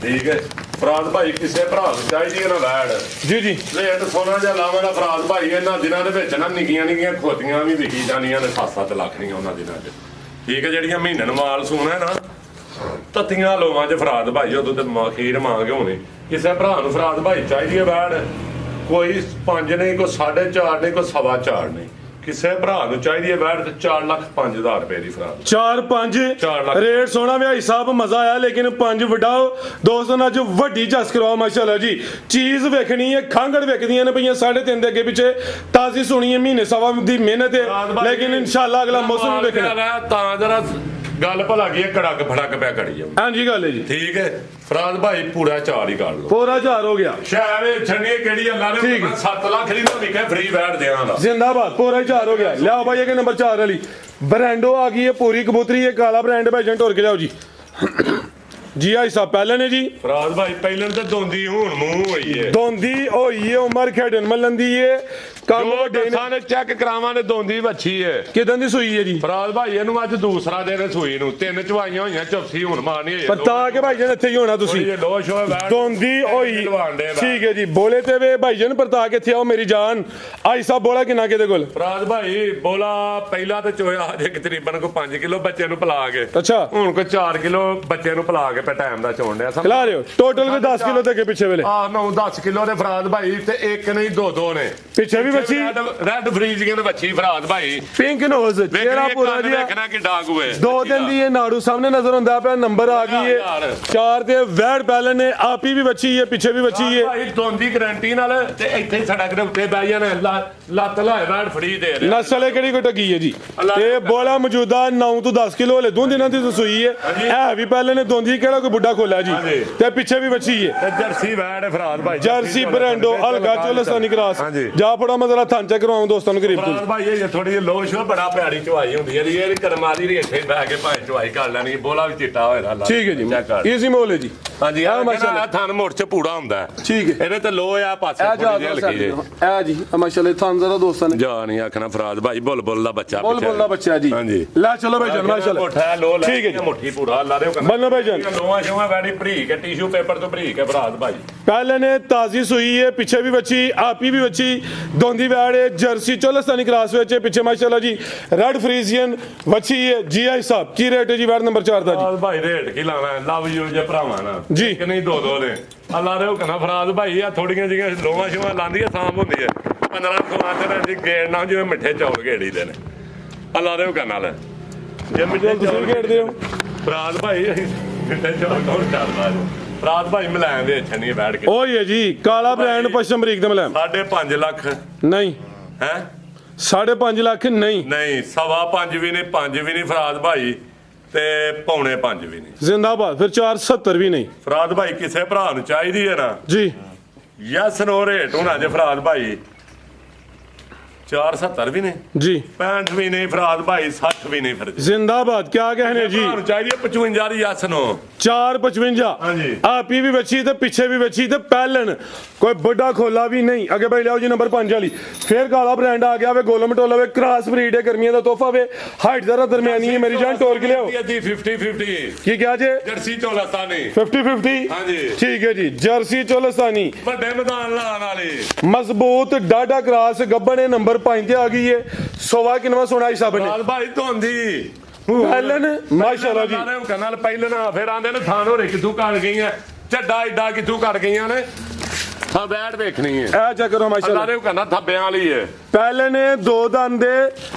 B: ਠੀਕ ਹੈ ਫਰਾਜ਼ ਭਾਈ ਕਿਸੇ ਭਰਾ ਨੂੰ ਚਾਹੀਦੀ ਹੈ ਨਾ ਵੈੜ
A: ਜੀ
B: ਲੇਟ ਸੋਨਾ ਜਾਂ ਲਾਵਾਂ ਦਾ ਫਰਾਜ਼ ਭਾਈ ਇਹਨਾਂ ਦਿਨਾਂ ਦੇ ਵਿੱਚ ਨਾ ਨਿੱਕੀਆਂ ਖੋਤੀਆਂ ਵੀ ਵਿਕੀ ਜਾਂਦੀਆਂ ਨੇ 7-7 ਲੱਖ ਦੀਆਂ ਉਹਨਾਂ ਦਿਨਾਂ 'ਚ ਠੀਕ ਹੈ ਜਿਹੜੀਆਂ ਮਹੀਨੇ ਨੂੰ ਮਾਲ ਸੋਨਾ ਨਾ ਤਤੀਆਂ ਲੋਵਾਂ 'ਚ ਫਰਾਜ਼ ਭਾਈ ਉਦੋਂ ਤੇ ਅਖੀਰ ਮੰਗ ਹੋਣੇ ਕਿਸੇ ਭਰਾ ਨੂੰ ਫਰਾਜ਼ ਭਾਈ ਚਾਹੀਦੀ ਹੈ ਵੈੜ ਕੋਈ 5 ਨਹੀਂ ਕੋਈ 4.5 ਨਹੀਂ ਕੋਈ 4.25 ਨਹੀਂ ਕਿਸੇ ਭਰਾ ਨੂੰ ਚਾਹੀਦੀ ਹੈ ਵੈੜ ਤੇ 4,05,000 ਰੁਪਏ ਦੀ ਫਰਾਜ਼
A: 4-5 ਰੇਟ ਸੋਹਣਾ ਵਿਆਹੀ ਸਾਹਿਬ ਮਜ਼ਾ ਆਇਆ ਲੇਕਿਨ 5 ਵਡਾਓ ਦੋਸਤੋ ਨਾਲ ਜੋ ਵੱਡੀ ਜਸ ਕਰਵਾਓ ਮਾਸ਼ਾਅੱਲਾ ਜੀ ਚੀਜ਼ ਵੇਖਣੀ ਹੈ ਖਾਂਗੜ ਵੇਖਦੀਆਂ ਨੇ ਪਈਆਂ 3.5 ਦੇ ਅੱਗੇ ਪਿੱਛੇ ਤਾਜ਼ੀ ਸੁਣੀ ਹੈ ਮਹੀਨੇ ਸਵਾ ਦੀ ਮਿਹਨਤ ਹੈ ਲੇਕਿਨ ਇਨਸ਼ਾਅੱਲਾ ਅਗਲਾ ਮੌਸਮ ਵੇਖਣਾ
B: ਤਾਂ ਜਰਾ ਗੱਲ ਭਲਾ ਕੀ ਕੜਕ ਫੜਕ ਪਿਆ ਕੜੀ
A: ਹਾਂਜੀ ਗੱਲ ਹੈ ਜੀ
B: ਠੀਕ ਹੈ ਫਰਾਜ਼ ਭਾਈ ਪੂਰਾ 4 ਹੀ ਕਰ ਲਓ
A: ਪੂਰਾ 4 ਹੋ ਗਿਆ
B: ਸ਼ਾਇਦ ਛੰਨੀ ਕਿਹੜੀ ਅੱਲਾ ਨੇ 7 ਲੱਖ ਦੀ ਤਾਂ ਵਿਕੇ ਫ੍ਰੀ ਬੈਠ ਦਿਆਂ ਦਾ
A: जिंदाबाद पूरा 4 हो गया लियाओ भाई ये नंबर 4 वाली ब्रांडो आ गई है पूरी कबूतरी ये काला ब्रांड भाई जन टोर के लियाओ जी जी आई साहब पहले ने जी
B: फराज भाई पहले तो दोंदी हुन मुंह होई है
A: दोंदी होई है उमर खेडन मलंदी है ਕੰਮ
B: ਡੇਸਾਂ ਨੇ ਚੈੱਕ ਕਰਾਵਾਂ ਨੇ ਦੋਂਦੀ ਵੱਛੀ ਹੈ
A: ਕਿਦਾਂ ਦੀ ਸੂਈ ਹੈ ਜੀ
B: ਫਰਾਜ਼ ਭਾਈ ਇਹਨੂੰ ਅੱਜ ਦੂਸਰਾ ਦਿਨ ਸੂਈ ਨੂੰ 3 ਚਵਾਈਆਂ ਹੋਈਆਂ ਚੌਥੀ ਹੁਣ ਮਾਰਨੀ ਹੈ
A: ਪਤਾ ਕਿ ਭਾਈ ਜਨ ਇੱਥੇ ਹੀ ਹੋਣਾ ਤੁਸੀਂ ਦੋਂਦੀ ਹੋਈ ਠੀਕ ਹੈ ਜੀ ਬੋਲੇ ਤੇ ਵੇ ਭਾਈ ਜਨ ਪਰਤਾ ਕੇ ਇੱਥੇ ਆਓ ਮੇਰੀ ਜਾਨ ਆਈ ਸਾਹਿਬ ਬੋਲਾ ਕਿੰਨਾ ਕਿਤੇ ਕੋਲ
B: ਫਰਾਜ਼ ਭਾਈ ਬੋਲਾ ਪਹਿਲਾਂ ਤੇ ਚੋਇਆ ਜੇ ਤਕਰੀਬਨ ਕੋ 5 ਕਿਲੋ ਬੱਚੇ ਨੂੰ ਪਿਲਾ ਕੇ
A: ਅੱਛਾ
B: ਹੁਣ ਕੋ 4 ਕਿਲੋ ਬੱਚੇ ਨੂੰ ਪਿਲਾ ਕੇ ਪੈ ਟਾਈਮ ਦਾ ਚੋਣ ਡਿਆ
A: ਖਿਲਾ ਰਹੇ ਹੋ ਟੋਟਲ ਕੋ 10 ਕਿਲੋ ਤੇ ਪਿੱਛੇ ਵੇਲੇ
B: ਆ 9-10 ਕਿਲੋ ਦੇ ਫਰਾਜ਼ ਭਾਈ ਤੇ ਇੱਕ ਨਹੀਂ ਦੋ ਨੇ
A: ਪਿੱਛੇ ਵੀ ਬੱਚੀ
B: ਰੈਡ ਫਰੀਜ਼ੀਆਂ ਦੇ ਬੱਚੀ ਫਰਾਜ਼ ਭਾਈ
A: ਪਿੰਕ ਨੋਜ਼ ਚਿਹਰਾ ਪੂਰਾ ਜਿਹਾ
B: ਦੇਖਣਾ ਕਿ ਡਾਗ ਹੋਏ
A: 2 ਦਿਨ ਦੀ ਇਹ ਨਾੜੂ ਸਾਹਮਣੇ ਨਜ਼ਰ ਹੁੰਦਾ ਪਿਆ ਨੰਬਰ ਆ ਗਈ ਹੈ 4 ਤੇ ਵੈੜ ਪਹਿਲੇ ਨੇ ਆਪੀ ਵੀ ਬੱਚੀ ਹੈ ਪਿੱਛੇ ਵੀ ਬੱਚੀ ਹੈ
B: ਭਾਈ ਦੋਂਦੀ ਗਾਰੰਟੀ ਨਾਲ ਤੇ ਇੱਥੇ ਸੜਕ ਦੇ ਉੱਤੇ ਬਹਿ ਜਾਣਾ ਲੱਤ ਲਾਏ ਵੈੜ ਫੜੀ ਦੇ ਰਿਹਾ
A: ਨਸਲ ਹੈ ਕਿਹੜੀ ਕੋ ਟਕੀ ਹੈ ਜੀ ਤੇ ਬੋਲਾ ਮੌਜੂਦਾ 9 ਤੋਂ 10 ਕਿਲੋ ਹਲੇ 2 ਦਿਨਾਂ ਦੀ ਸੂਈ ਹੈ ਇਹ ਵੀ ਪਹਿਲੇ ਨੇ ਦੋਂਦੀ ਕਿਹੜਾ ਕੋਈ ਬੁੱਢਾ ਖੋਲਿਆ ਜੀ ਤੇ ਪਿੱਛੇ ਵੀ ਬੱਚੀ ਹੈ
B: ਤੇ ਜਰਸੀ ਵੈੜ ਫਰਾਜ਼ ਭਾਈ
A: ਜਰਸੀ ਬ੍ਰਾਂਡੋ ਹਲਕਾ ਚੋਲਸਤਾਨੀ ਕ੍ਰਾਸ ਜਾ ਫੜਾ ਮੈਂ ਜ਼ਰਾ ਥਾਂ ਚੈੱਕ ਕਰਵਾਉਂ ਦੋਸਤਾਂ ਨੂੰ ਕਰੀਬ
B: ਫਰਾਜ਼ ਭਾਈ ਇਹ ਥੋੜੀ ਜਿਹੀ ਲੋਸ਼ ਬੜਾ ਪਿਆਰੀ ਚਵਾਈ ਹੁੰਦੀ ਹੈ ਇਹ ਕਰਮਾਦੀ ਦੀ ਇੱਥੇ ਬਹਿ ਕੇ ਭਾਵੇਂ ਚਵਾਈ ਕਰ ਲੈਣੀ ਬੋਲਾ ਵੀ ਚਿੱਟਾ ਹੋਏਗਾ
A: ਠੀਕ ਹੈ ਜੀ ਈਜ਼ੀ ਮੋਲ ਹੈ ਜੀ
B: ਹਾਂਜੀ ਆ ਮਾਸ਼ਾਅੱਲਾ ਥਣ ਮੋੜ ਚ ਪੂੜਾ ਹੁੰਦਾ
A: ਠੀਕ ਹੈ
B: ਇਹਦੇ ਤੇ ਲੋ ਆ ਪਾਸੇ ਥੋੜੀ ਜਿਹੀ ਹਲਕੀ ਹੈ
A: ਇਹ ਜੀ ਮਾਸ਼ਾਅੱਲਾ ਥਾਂ ਜ਼ਰਾ ਦੋਸਤਾਂ ਨੇ
B: ਜਾ ਨਹੀਂ ਆਖਣਾ ਫਰਾਜ਼ ਭਾਈ ਬੁਲਬੁਲ ਦਾ ਬੱਚਾ
A: ਬੁਲਬੁਲ ਦਾ ਬੱਚਾ ਜੀ
B: ਹਾਂਜੀ
A: ਲੈ ਚਲੋ ਭਾਈ ਜਾਨ ਮਾਸ਼ਾਅੱਲਾ
B: ਮੋਠਾ ਲੋ ਲੈ
A: ਠੀਕ ਹੈ ਜੀ
B: ਮੁੱਠੀ ਪੂਰਾ ਲਾ ਦਿਓ ਕਹਿੰਦਾ
A: ਬੰਨੋ ਭਾਈ ਜਾਨ
B: ਲੋਹਾ ਸ਼ੋਹਾ ਵੈੜੀ ਭਰੀਕ ਹੈ ਟਿਸ਼ੂ ਪੇਪਰ ਤੋਂ ਭਰੀਕ ਹੈ ਫਰਾਜ਼ ਭਾਈ
A: ਪਹਿਲੇ ਨੇ ਤਾਜ਼ੀ ਸੂਈ ਹੈ ਪਿੱਛੇ ਵੀ ਬੱਚੀ ਆਪੀ ਵੀ ਬੱਚੀ ਦੋਂਦੀ ਵੈੜ ਹੈ ਜਰਸੀ ਚੋਲਸਤਾਨੀ ਕ੍ਰਾਸ ਵਿੱਚ ਹੈ ਪਿੱਛੇ ਮਾਸ਼ਾਅੱਲਾ ਜੀ ਰੈਡ ਫਰੀਜ਼ੀਅਨ ਬੱਚੀ ਹੈ ਜੀ ਆਈ ਸਾਹਿਬ ਕੀ ਰੇਟ ਹੈ ਜੀ ਵੈੜ ਨੰਬਰ 4 ਦਾ ਜੀ
B: ਭਾਈ ਰੇਟ ਕੀ ਲਾਣਾ ਲਵ ਯੂ ਜੇ ਭਰਾਵਾਂ ਨਾ
A: ਜੀ
B: ਕਿ ਨਹੀਂ ਦੋ ਨੇ ਅੱਲਾ ਦੇ ਹੁਕਮ ਨਾਲ ਫਰਾਜ਼ ਭਾਈ ਆ ਥੋੜੀਆਂ ਜਿਹੀਆਂ ਲੋਹਾਂ ਸ਼ੋਹਾਂ ਲਾਂਦੀਆਂ ਸਾਂਭ ਹੁੰਦੀ ਹੈ 15 ਖਵਾਤੇ ਦੀ ਗੇੜ ਨਾਲ ਜਿਵੇਂ ਮਿੱਠੇ ਚੌਲ ਗੇੜੀ ਦੇ ਨੇ ਅੱਲਾ ਦੇ ਹੁਕਮ ਨਾਲ ਜੇ ਮਿੱਠੇ ਚੌਲ
A: ਖੇਡਦੇ ਹੋ
B: ਫਰਾਜ਼ ਭਾਈ ਮਿੱਠੇ ਚੌਲ ਕੌਣ ਕਰਦਾ ਫਰਾਜ਼ ਭਾਈ ਮਲਾਇਮ ਦੇ ਅੱਛਾ ਨਹੀਂ ਬੈਠ ਕੇ
A: ਓਏ ਹੈ ਜੀ ਕਾਲਾ ਬ੍ਰਾਂਡ ਪਸ਼ਮ ਅਮਰੀਕ ਦੇ ਮਲਾਇਮ
B: 5.5 ਲੱਖ
A: ਨਹੀਂ
B: ਹੈ
A: 5.5 ਲੱਖ ਨਹੀਂ
B: ਨਹੀਂ 5.5 ਵੀ ਨਹੀਂ 5 ਵੀ ਨਹੀਂ ਫਰਾਜ਼ ਭਾਈ ਤੇ 4.5 ਵੀ ਨਹੀਂ
A: ਜ਼ਿੰਦਾਬਾਦ ਫਿਰ 470 ਵੀ ਨਹੀਂ
B: ਫਰਾਜ਼ ਭਾਈ ਕਿਸੇ ਭਰਾ ਨੂੰ ਚਾਹੀਦੀ ਹੈ ਨਾ
A: ਜੀ
B: ਯਸ ਨੋ ਰੇਟ ਹੋਣਾ ਜੇ ਫਰਾਜ਼ ਭਾਈ 470 ਵੀ ਨਹੀਂ
A: ਜੀ
B: 65 ਵੀ ਨਹੀਂ ਫਰਾਜ਼ ਭਾਈ 60 ਵੀ ਨਹੀਂ ਫਿਰ
A: ਜ਼ਿੰਦਾਬਾਦ ਕਿਆ कहने जी
B: ਭਰਾ ਨੂੰ ਚਾਹੀਦੀ ਹੈ 55 ਦੀ ਯਸ ਨੋ
A: 455
B: ਹਾਂਜੀ
A: ਆਪੀ ਵੀ ਬੱਚੀ ਤੇ ਪਿੱਛੇ ਵੀ ਬੱਚੀ ਤੇ ਪਹਿਲਣ ਕੋਈ ਵੱਡਾ ਖੋਲਾ ਵੀ ਨਹੀਂ ਅੱਗੇ ਭਾਈ ਲਿਆਓ ਜੀ ਨੰਬਰ 5 ਵਾਲੀ ਫੇਰ ਕਾਲਾ ਬ੍ਰਾਂਡ ਆ ਗਿਆ ਵੇ ਗੋਲਮ ਟੋਲਾ ਵੇ ਕ੍ਰਾਸ ਬਰੀਡ ਹੈ ਗਰਮੀਆਂ ਦਾ ਤੋਹਫਾ ਵੇ ਹਾਈਟ ਜ਼ਰਾ ਦਰਮਿਆਨੀ ਹੈ ਮੇਰੀ ਜਾਨ ਟੋਰ ਕੇ ਲਿਆਓ
B: 50-50
A: ਕੀ ਕਿਹਾ ਜੇ
B: ਜਰਸੀ ਚੋਲਸਤਾਨੀ
A: 50-50
B: ਹਾਂਜੀ
A: ਠੀਕ ਹੈ ਜੀ ਜਰਸੀ ਚੋਲਸਤਾਨੀ
B: ਵੱਡੇ ਮੈਦਾਨ ਲਾਣ ਵਾਲੇ
A: ਮਜ਼ਬੂਤ ਡਾਡਾ ਕ੍ਰਾਸ ਗੱਬਣੇ ਨੰਬਰ 5 ਤੇ ਆ ਗਈ ਹੈ ਸੋਵਾ ਕਿਨਵਾ ਸੋਨਾ ਹਿਸਾਬ ਨੇ
B: ਫਰਾਜ਼ ਭਾਈ ਧੋਂਦੀ
A: ਪਹਿਲਨ ਮਾਸ਼ਾਅੱਲਾ ਜੀ
B: ਕਨਾਲ ਪਹਿਲਣਾ ਫਿਰ ਆਂਦੇ ਨੇ ਥਾਨ ਹੋਰੇ ਕਿੱਥੋਂ ਕਰ ਗਈਆਂ ਚੱਡਾ ਏਡਾ ਕਿੱਥੋਂ ਕਰ ਗਈਆਂ ਨੇ ਹਾਂ ਬੈਠ ਵੇਖਣੀ ਹੈ
A: ਇਹ ਚੈੱਕ ਕਰੋ ਮਾਸ਼ਾਅੱਲਾ
B: ਅੱਲਾ ਨੇ ਕਹਿੰਦਾ ਥੱਬਿਆਂ ਵਾਲੀ ਹੈ
A: ਪਹਿਲੇ ਨੇ 2 ਦੰਦ ਦੇ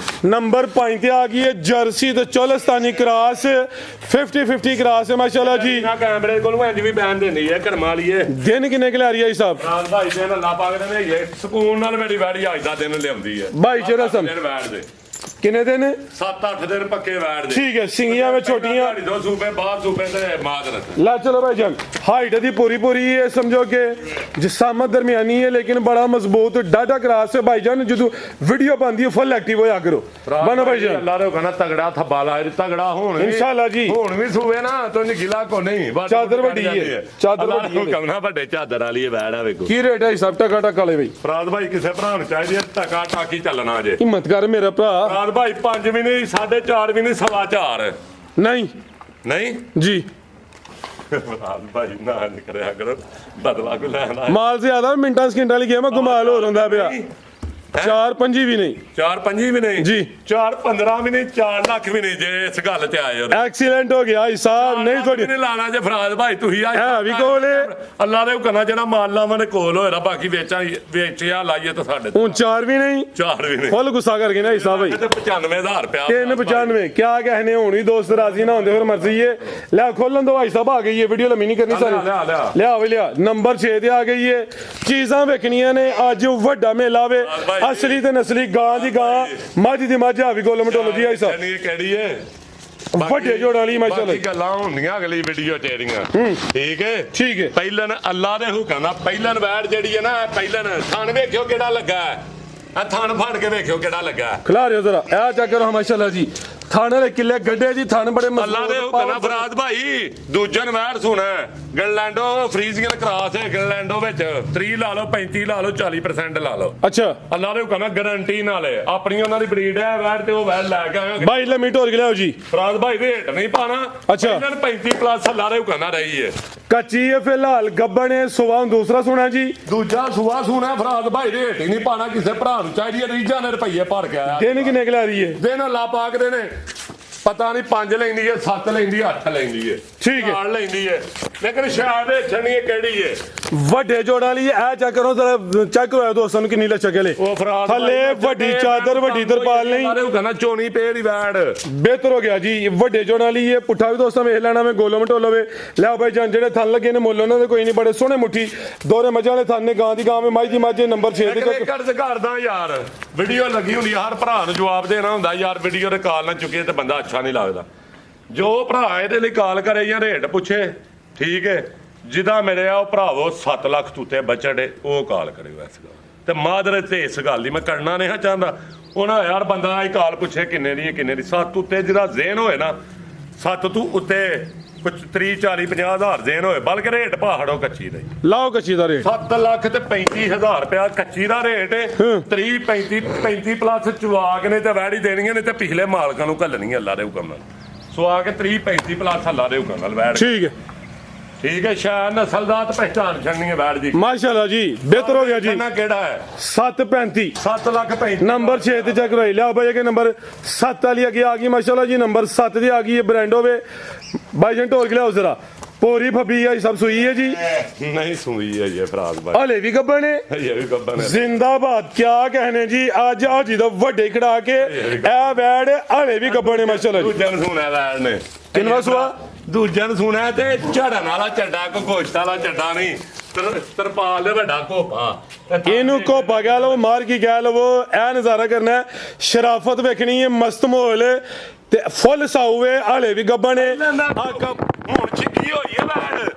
A: ਨੰਬਰ 5 ਤੇ ਆ ਗਈ ਹੈ ਜਰਸੀ ਤੇ ਚੋਲਸਤਾਨੀ ਕ੍ਰਾਸ 50-50 ਕ੍ਰਾਸ ਹੈ ਮਾਸ਼ਾਅੱਲਾ ਜੀ
B: ਨਾ ਕੈਮਰੇ ਕੋਲੋਂ ਇੰਜ ਵੀ ਬੈਨ ਦਿੰਦੀ ਹੈ ਕਰਮ ਵਾਲੀ ਹੈ
A: ਦਿਨ ਕਿੰਨੇ ਕਿ ਲੈ ਰਹੀ ਹੈ ਸਾਹਿਬ
B: ਫਰਾਜ਼ ਭਾਈ ਦੇ ਅੱਲਾ ਪਾਕ ਨੇ ਇਹ ਸਕੂਨ ਨਾਲ ਮੇਰੀ ਵੈੜੀ ਅੱਜ ਦਾ ਦਿਨ ਲਿਆਉਂਦੀ ਹੈ
A: ਭਾਈ ਚ ਰਸਮ
B: ਦਿਨ ਬੈਠ ਦੇ
A: ਕਿੰਨੇ ਦਿਨ
B: 7-8 ਦਿਨ ਪੱਕੇ ਵੈੜ ਦੇ
A: ਠੀਕ ਹੈ ਸਿੰਗੀਆਂ ਵਿੱਚ ਛੋਟੀਆਂ
B: ਦੋ ਸੂਬੇ ਬਾਹਰ ਸੂਬੇ ਤੇ ਮਾਦਰਤ
A: ला चलो भाईजान हाइट दी पूरी है समझो कि जिसामत दरमियानी है लेकिन बड़ा मजबूत डाटा क्रास है भाईजान जो वीडियो बनती है फुल एक्टिव होया करो बनो भाईजान
B: ਅੱਲਾ ਦੇ ਕਹਿੰਦਾ ਤਗੜਾ ਥੱਬਾ ਲਾ ਤਗੜਾ ਹੋਣ
A: इंशाल्लाह जी
B: ਹੁਣ ਵੀ ਸੂਬੇ ਨਾ ਤੁੰਜ ਗਿਲਾ ਕੋ ਨਹੀਂ
A: ਚਾਦਰ ਵੱਡੀ ਹੈ ਚਾਦਰ ਵੱਡੀ ਹੈ
B: ਕਹਿੰਦਾ ਵੱਡੇ ਚਾਦਰ ਵਾਲੀ ਵੈੜ ਆ ਵੇਖੋ
A: ਕੀ ਰੇਟ ਹੈ ਸਭ ਟਕਾ ਟਕਾ ਵਾਲੇ ਭਾਈ
B: ਫਰਾਦ ਭਾਈ ਕਿਸੇ ਭਰਾ ਨੂੰ ਚਾਹੀਦੀ ਹੈ ਟਕਾ ਟਾਕੀ ਚੱਲਣਾ ਜੇ
A: ਹਿੰਮਤ ਕਰ ਮੇਰਾ ਭਰਾ
B: ਫਰਾਦ ਭਾਈ 5 ਵੀ ਨਹੀਂ 4.5 ਵੀ ਨਹੀਂ 4.5
A: ਨਹੀਂ
B: ਨਹੀਂ
A: जी
B: ਫਰਾਦ ਭਾਈ ਨਾ ਕਰਿਆ ਕਰੋ ਬਦਲਾ ਕੋ ਲੈਣਾ
A: ਮਾਲ ਜ਼ਿਆਦਾ ਮਿੰਟਾਂ ਸਕਿੰਟਾਂ ਵਾਲੀ ਗੇਮ ਗੁਮਾਲ ਹੋ ਰੰਦਾ ਪਿਆ 4-5 ਵੀ ਨਹੀਂ
B: 4-5 ਵੀ ਨਹੀਂ
A: ਜੀ
B: 4-15 ਵੀ ਨਹੀਂ 4 ਲੱਖ ਵੀ ਨਹੀਂ ਜੇ ਇਸ ਗੱਲ ਤੇ ਆਏ ਹੋ
A: ਐਕਸੀਲੈਂਟ ਹੋ ਗਿਆ ਹਿਸਾਬ ਨਹੀਂ ਤੁਹਾਡੀ
B: ਨਹੀਂ ਲਾਣਾ ਜੇ ਫਰਾਦ ਭਾਈ ਤੁਸੀਂ ਆ
A: ਹੈ ਵੀ ਕੋਲ
B: ਅੱਲਾ ਦੇ ਹੁਕਮ ਨਾਲ ਜਿਹੜਾ ਮਾਲ ਲਾਵਾਂ ਦੇ ਕੋਲ ਹੋਏਗਾ ਬਾਕੀ ਵੇਚਿਆ ਲਾਈਏ ਤਾਂ ਸਾਡੇ
A: ਹੁਣ 4 ਵੀ ਨਹੀਂ
B: 4 ਵੀ ਨਹੀਂ
A: ਫੁੱਲ ਗੁੱਸਾ ਕਰ ਗਏ ਨਾ ਹਿਸਾਬ ਭਾਈ
B: ਤੇ 95000 ਰੁਪਿਆ
A: 395 क्या कहने ਹੁਣ ਵੀ ਦੋਸਤ ਰਾਜ਼ੀ ਨਾ ਹੁੰਦੇ ਫਿਰ ਮਰਜ਼ੀ ਏ ਲੈ ਖੋਲਣ ਦੋ ਭਾਈ ਸਾਹਿਬ ਆ ਗਈ ਏ ਵੀਡੀਓ ਲੰਮੀ ਨਹੀਂ ਕਰਨੀ ਸਾਰੀ ਲਿਆ ਵੇ ਲਿਆ ਨੰਬਰ 6 ਤੇ ਆ ਗਈ ਏ ਚੀਜ਼ਾਂ ਵੇਖਣੀਆਂ ਨੇ ਅੱਜ ਵੱਡਾ ਮੇਲਾ ਵੇ ਅਸਲੀ ਤੇ ਨਸਲੀ ਗਾਂ ਦੀ ਗਾਂ ਮੱਝ ਦੀ ਮੱਝ ਆ ਵੀ ਗੋਲ ਮਟੋਲੋ ਜੀ ਆਈ ਸਾਹਿਬ
B: ਇਹ ਕਿਹੜੀ ਏ
A: ਵੱਡੇ ਜੋੜਾਂ ਵਾਲੀ ਮਾਸ਼ਾਅੱਲਾ
B: ਬਾਕੀ ਗੱਲਾਂ ਹੁੰਦੀਆਂ ਅਗਲੀ ਵੀਡੀਓ ਤੇਰੀਆਂ ਠੀਕ ਹੈ
A: ਠੀਕ ਹੈ
B: ਪਹਿਲਾਂ ਅੱਲਾ ਦੇ ਹੁਕਮ ਨਾਲ ਪਹਿਲਾਂ ਵੈੜ ਜਿਹੜੀ ਹੈ ਨਾ ਪਹਿਲਾਂ ਥਣ ਵੇਖਿਓ ਕਿਹੜਾ ਲੱਗਾ ਆ ਥਣ ਫੜ ਕੇ ਵੇਖਿਓ ਕਿਹੜਾ ਲੱਗਾ
A: ਖਿਲਾ ਰਿਓ ਜ਼ਰਾ ਇਹ ਚੈੱਕ ਕਰੋ ਮਾਸ਼ਾਅੱਲਾ ਜੀ ਥਾਣੇ ਦੇ ਕਿੱਲੇ ਗੱਡੇ ਜੀ ਥਣ ਬੜੇ
B: ਅੱਲਾ ਦੇ ਹੁਕਮ ਨਾਲ ਫਰਾਦ ਭਾਈ ਦੂਜਨ ਵੈੜ ਸੁਣਾ ਗਲੈਂਡੋ ਫਰੀਜ਼ੀਅਨ ਕਰਾਸ ਹੈ ਗਲੈਂਡੋ ਵਿੱਚ 30 ਲਾ ਲਓ 35 ਲਾ ਲਓ 40% ਲਾ ਲਓ
A: ਅੱਛਾ
B: ਅੱਲਾ ਦੇ ਹੁਕਮ ਨਾਲ ਗਾਰੰਟੀ ਨਾਲ ਆਪਣੀ ਉਹਨਾਂ ਦੀ ਬਰੀਡ ਹੈ ਵੈੜ ਤੇ ਉਹ ਵੈੜ ਲੈ ਕੇ ਆਵਾਂਗੇ
A: ਭਾਈ ਲੰਮੀ ਢੋਲ ਕੇ ਲਿਆਓ ਜੀ
B: ਫਰਾਦ ਭਾਈ ਰੇਟ ਨਹੀਂ ਪਾਣਾ
A: ਅੱਛਾ।
B: ਇਹਨਾਂ 35 ਪਲੱਸ ਅੱਲਾ ਦੇ ਹੁਕਮ ਨਾਲ ਰਹੀ ਹੈ
A: ਕੱਚੀ ਹੈ ਫਿਲਹਾਲ ਗੱਬਣ ਹੈ ਸੁਬਾਹ ਦੂਸਰਾ ਸੁਣਾ ਜੀ
B: ਦੂਜਾ ਸੂਆ ਸੁਣਾ ਫਰਾਦ ਭਾਈ ਰੇਟ ਹੀ ਨਹੀਂ ਪਾਣਾ ਕਿਸੇ ਭਰਾ ਨੂੰ ਚਾਹੀਦੀ ਹੈ ਰੀਜਾਂ ਨੇ ਰੁਪਈਏ ਭਰ ਕੇ ਆਇਆ
A: ਦਿਨ ਕਿੰਨੇ ਕਿਲਾ ਰਹੀ ਹੈ
B: ਦਿਨ ਅੱਲਾ ਪਾਕ ਦੇ ਨੇ ਪਤਾ ਨਹੀਂ 5 ਲੈਂਦੀ ਹੈ 7 ਲੈਂਦੀ ਹੈ 8 ਲੈਂਦੀ ਹੈ
A: ਠੀਕ ਹੈ।
B: 4 ਲੈਂਦੀ ਹੈ ਲੇਕਿਨ ਸ਼ਾਇਦ ਇਹ ਛਣੀ ਕਿਹੜੀ ਹੈ
A: ਵੱਡੇ ਜੋੜਾਂ ਵਾਲੀ ਇਹ ਚੈੱਕ ਕਰੋ ਜ਼ਰਾ ਚੈੱਕ ਕਰੋ ਦੋਸਤਾਂ ਨੂੰ ਕਿੰਨੀ ਲੱਚਕ ਹੈ
B: ਉਹ ਫਰਾਦ
A: ਥੱਲੇ ਵੱਡੀ ਚਾਦਰ ਵੱਡੀ ਤਰਪਾਲ ਨਹੀਂ
B: ਸਾਰੇ ਕਹਿੰਦਾ ਚੋਣੀ ਪੇ ਦੀ ਵੈੜ
A: ਬਿਹਤਰ ਹੋ ਗਿਆ ਜੀ ਵੱਡੇ ਜੋੜਾਂ ਵਾਲੀ ਇਹ ਪੁੱਠਾ ਵੀ ਦੋਸਤਾਂ ਵੇਖ ਲੈਣਾ ਮੈਂ ਗੋਲੋ ਮਟੋਲੋ ਵੇ ਲਿਆ ਭਾਈ ਜਾਨ ਜਿਹੜੇ ਥਣ ਲੱਗੇ ਨੇ ਮੁੱਲ ਉਹਨਾਂ ਦੇ ਕੋਈ ਨਹੀਂ ਬੜੇ ਸੋਹਣੇ ਮੁੱਠੀ ਦੋਰੇ ਮੱਝਾਂ ਵਾਲੇ ਥਣ ਨੇ ਗਾਂ ਦੀ ਗਾਂ ਵੇ ਮਾਝ ਦੀ ਮਾਝੇ ਨੰਬਰ 6 ਤੇ
B: ਕਰਜ਼ ਕਰਦਾ ਯਾਰ ਵੀਡੀਓ ਲੱਗੀ ਹੁੰਦੀ ਹਰ ਭਰਾ ਨੂੰ ਜਵਾਬ ਦੇਣਾ ਹੁੰਦਾ ਯਾਰ ਵੀਡੀਓ ਦੇ ਕਾਲ ਨਾ ਚੁੱਕੇ ਤੇ ਬੰਦਾ ਅੱਛਾ ਨਹੀਂ ਲੱਗਦਾ ਜੋ ਭਰਾ ਇਹਦੇ ਲਈ ਕਾਲ ਕਰੇ ਜਾਂ ਰੇਟ ਪੁੱਛੇ ਠੀਕ ਹੈ ਜਿਹਦਾ ਮੇਰੇ ਆ ਉਹ ਭਰਾਵੋ 7 ਲੱਖ ਤੁੱਤੇ ਬਚੜੇ ਉਹ ਕਾਲ ਕਰਿਓ ਇਸ ਗੱਲ ਤੇ ਮਾਦਰ ਤੇ ਇਸ ਗੱਲ ਦੀ ਮੈਂ ਕਰਨਾ ਨਹੀਂ ਚਾਹੁੰਦਾ ਉਹਨਾਂ ਯਾਰ ਬੰਦਾ ਹੀ ਕਾਲ ਪੁੱਛੇ ਕਿੰਨੇ ਦੀ ਹੈ ਕਿੰਨੇ ਦੀ 7 ਉੱਤੇ ਜਿਹੜਾ ਜ਼ੇਨ ਹੋਏ ਨਾ 7 ਤੋਂ ਉੱਤੇ ਕੁਝ 30 40 50 ਹਜ਼ਾਰ ਜ਼ੇਨ ਹੋਏ ਬਲਕਿ ਰੇਟ ਪਹਾੜੋ ਕੱਚੀ ਦਾ
A: ਲਾਓ ਕੱਚੀ ਦਾ ਰੇਟ
B: 7 ਲੱਖ ਤੇ 35,000 ਰੁਪਇਆ ਕੱਚੀ ਦਾ ਰੇਟ 30 35 ਪਲੱਸ ਚਵਾਕ ਨੇ ਤੇ ਵੈੜੀ ਦੇਣੀਆਂ ਨੇ ਤੇ ਪਿਛਲੇ ਮਾਲਕਾਂ ਨੂੰ ਘੱਲਣੀ ਅੱਲਾ ਦੇ ਹੁਕਮ ਨਾਲ ਸੋ ਆ ਕੇ 30 35 ਪਲੱਸ ਅੱਲਾ ਦੇ ਹੁਕਮ ਨਾਲ ਵੈੜ
A: ਠੀਕ ਹੈ
B: ਠੀਕ ਹੈ ਸ਼ਾਇਦ ਨਸਲਦਾਤ ਪਹਿਚਾਨ ਛੱਡਣੀ ਹੈ ਵੈੜ ਦੀ
A: ਮਾਸ਼ਾਅੱਲਾ ਜੀ ਬਿਹਤਰ ਹੋ ਗਿਆ ਜੀ
B: ਕਿੰਨਾ ਕਿਹੜਾ ਹੈ
A: 735
B: 7 ਲੱਖ 35
A: ਨੰਬਰ 6 ਤੇ ਚੈੱਕ ਕਰਵਾਈ ਲਿਆਓ ਭਾਈ ਕਿ ਨੰਬਰ 7 ਵਾਲੀ ਅੱਗੇ ਆ ਗਈ ਮਾਸ਼ਾਅੱਲਾ ਜੀ ਨੰਬਰ 7 ਦੀ ਆ ਗਈ ਹੈ ਬ੍ਰਾਂਡ ਹੋਵੇ ਭਾਈ ਜਨ ਢੋਲ ਕੇ ਲਿਆਓ ਜ਼ਰਾ ਪੂਰੀ ਫੱਬੀ ਹੈ ਸਭ ਸੂਈ ਹੈ ਜੀ
B: ਨਹੀਂ ਸੂਈ ਹੈ ਇਹ ਫਰਾਜ਼ ਭਾਈ
A: ਹਲੇ ਵੀ ਗੱਬਣ ਹੈ
B: ਇਹ ਵੀ ਗੱਬਨ ਹੈ
A: ਜ਼ਿੰਦਾਬਾਦ ਕੀ ਕਹਨੇ ਜੀ ਅੱਜ ਆ ਜੀ ਦਾ ਵੱਡੇ ਖੜਾ ਕੇ ਇਹ ਵੈੜ ਹਲੇ ਵੀ ਗੱਬਣ ਹੈ ਮਾਸ਼ਾਅੱਲਾ ਜੀ
B: ਦੂਜਿਆਂ ਨੂੰ ਸੁਣਿਆ ਵੈੜ ਨੇ
A: ਕਿੰਨਾ ਸੂਆ
B: ਦੂਜਿਆਂ ਨੂੰ ਸੁਣਿਆ ਤੇ ਝੜਨ ਵਾਲਾ ਚੱਡਾ ਕੋ ਗੋਸ਼ਤ ਵਾਲਾ ਚੱਡਾ ਨਹੀਂ ਤਰਪਾਲ ਦੇ ਵੱਡਾ ਘੋਪਾ
A: ਇਹਨੂੰ ਘੋਪਾ ਗਿਆ ਲੋ ਮਾਰ ਕੀ ਗਿਆ ਲੋ ਇਹ ਨਜ਼ਾਰਾ ਕਰਨਾ ਹੈ ਸ਼ਰਾਫਤ ਵੇਖਣੀ ਹੈ ਮਸਤ ਮਾਹੌਲ ਤੇ ਫੁੱਲ ਸਾਊਵੇ ਹਾਲੇ ਵੀ ਗੱਬਣ ਹੈ
B: ਹੁਣ ਛਿੱਕੀ ਹੋਈ ਹੈ ਵੈੜ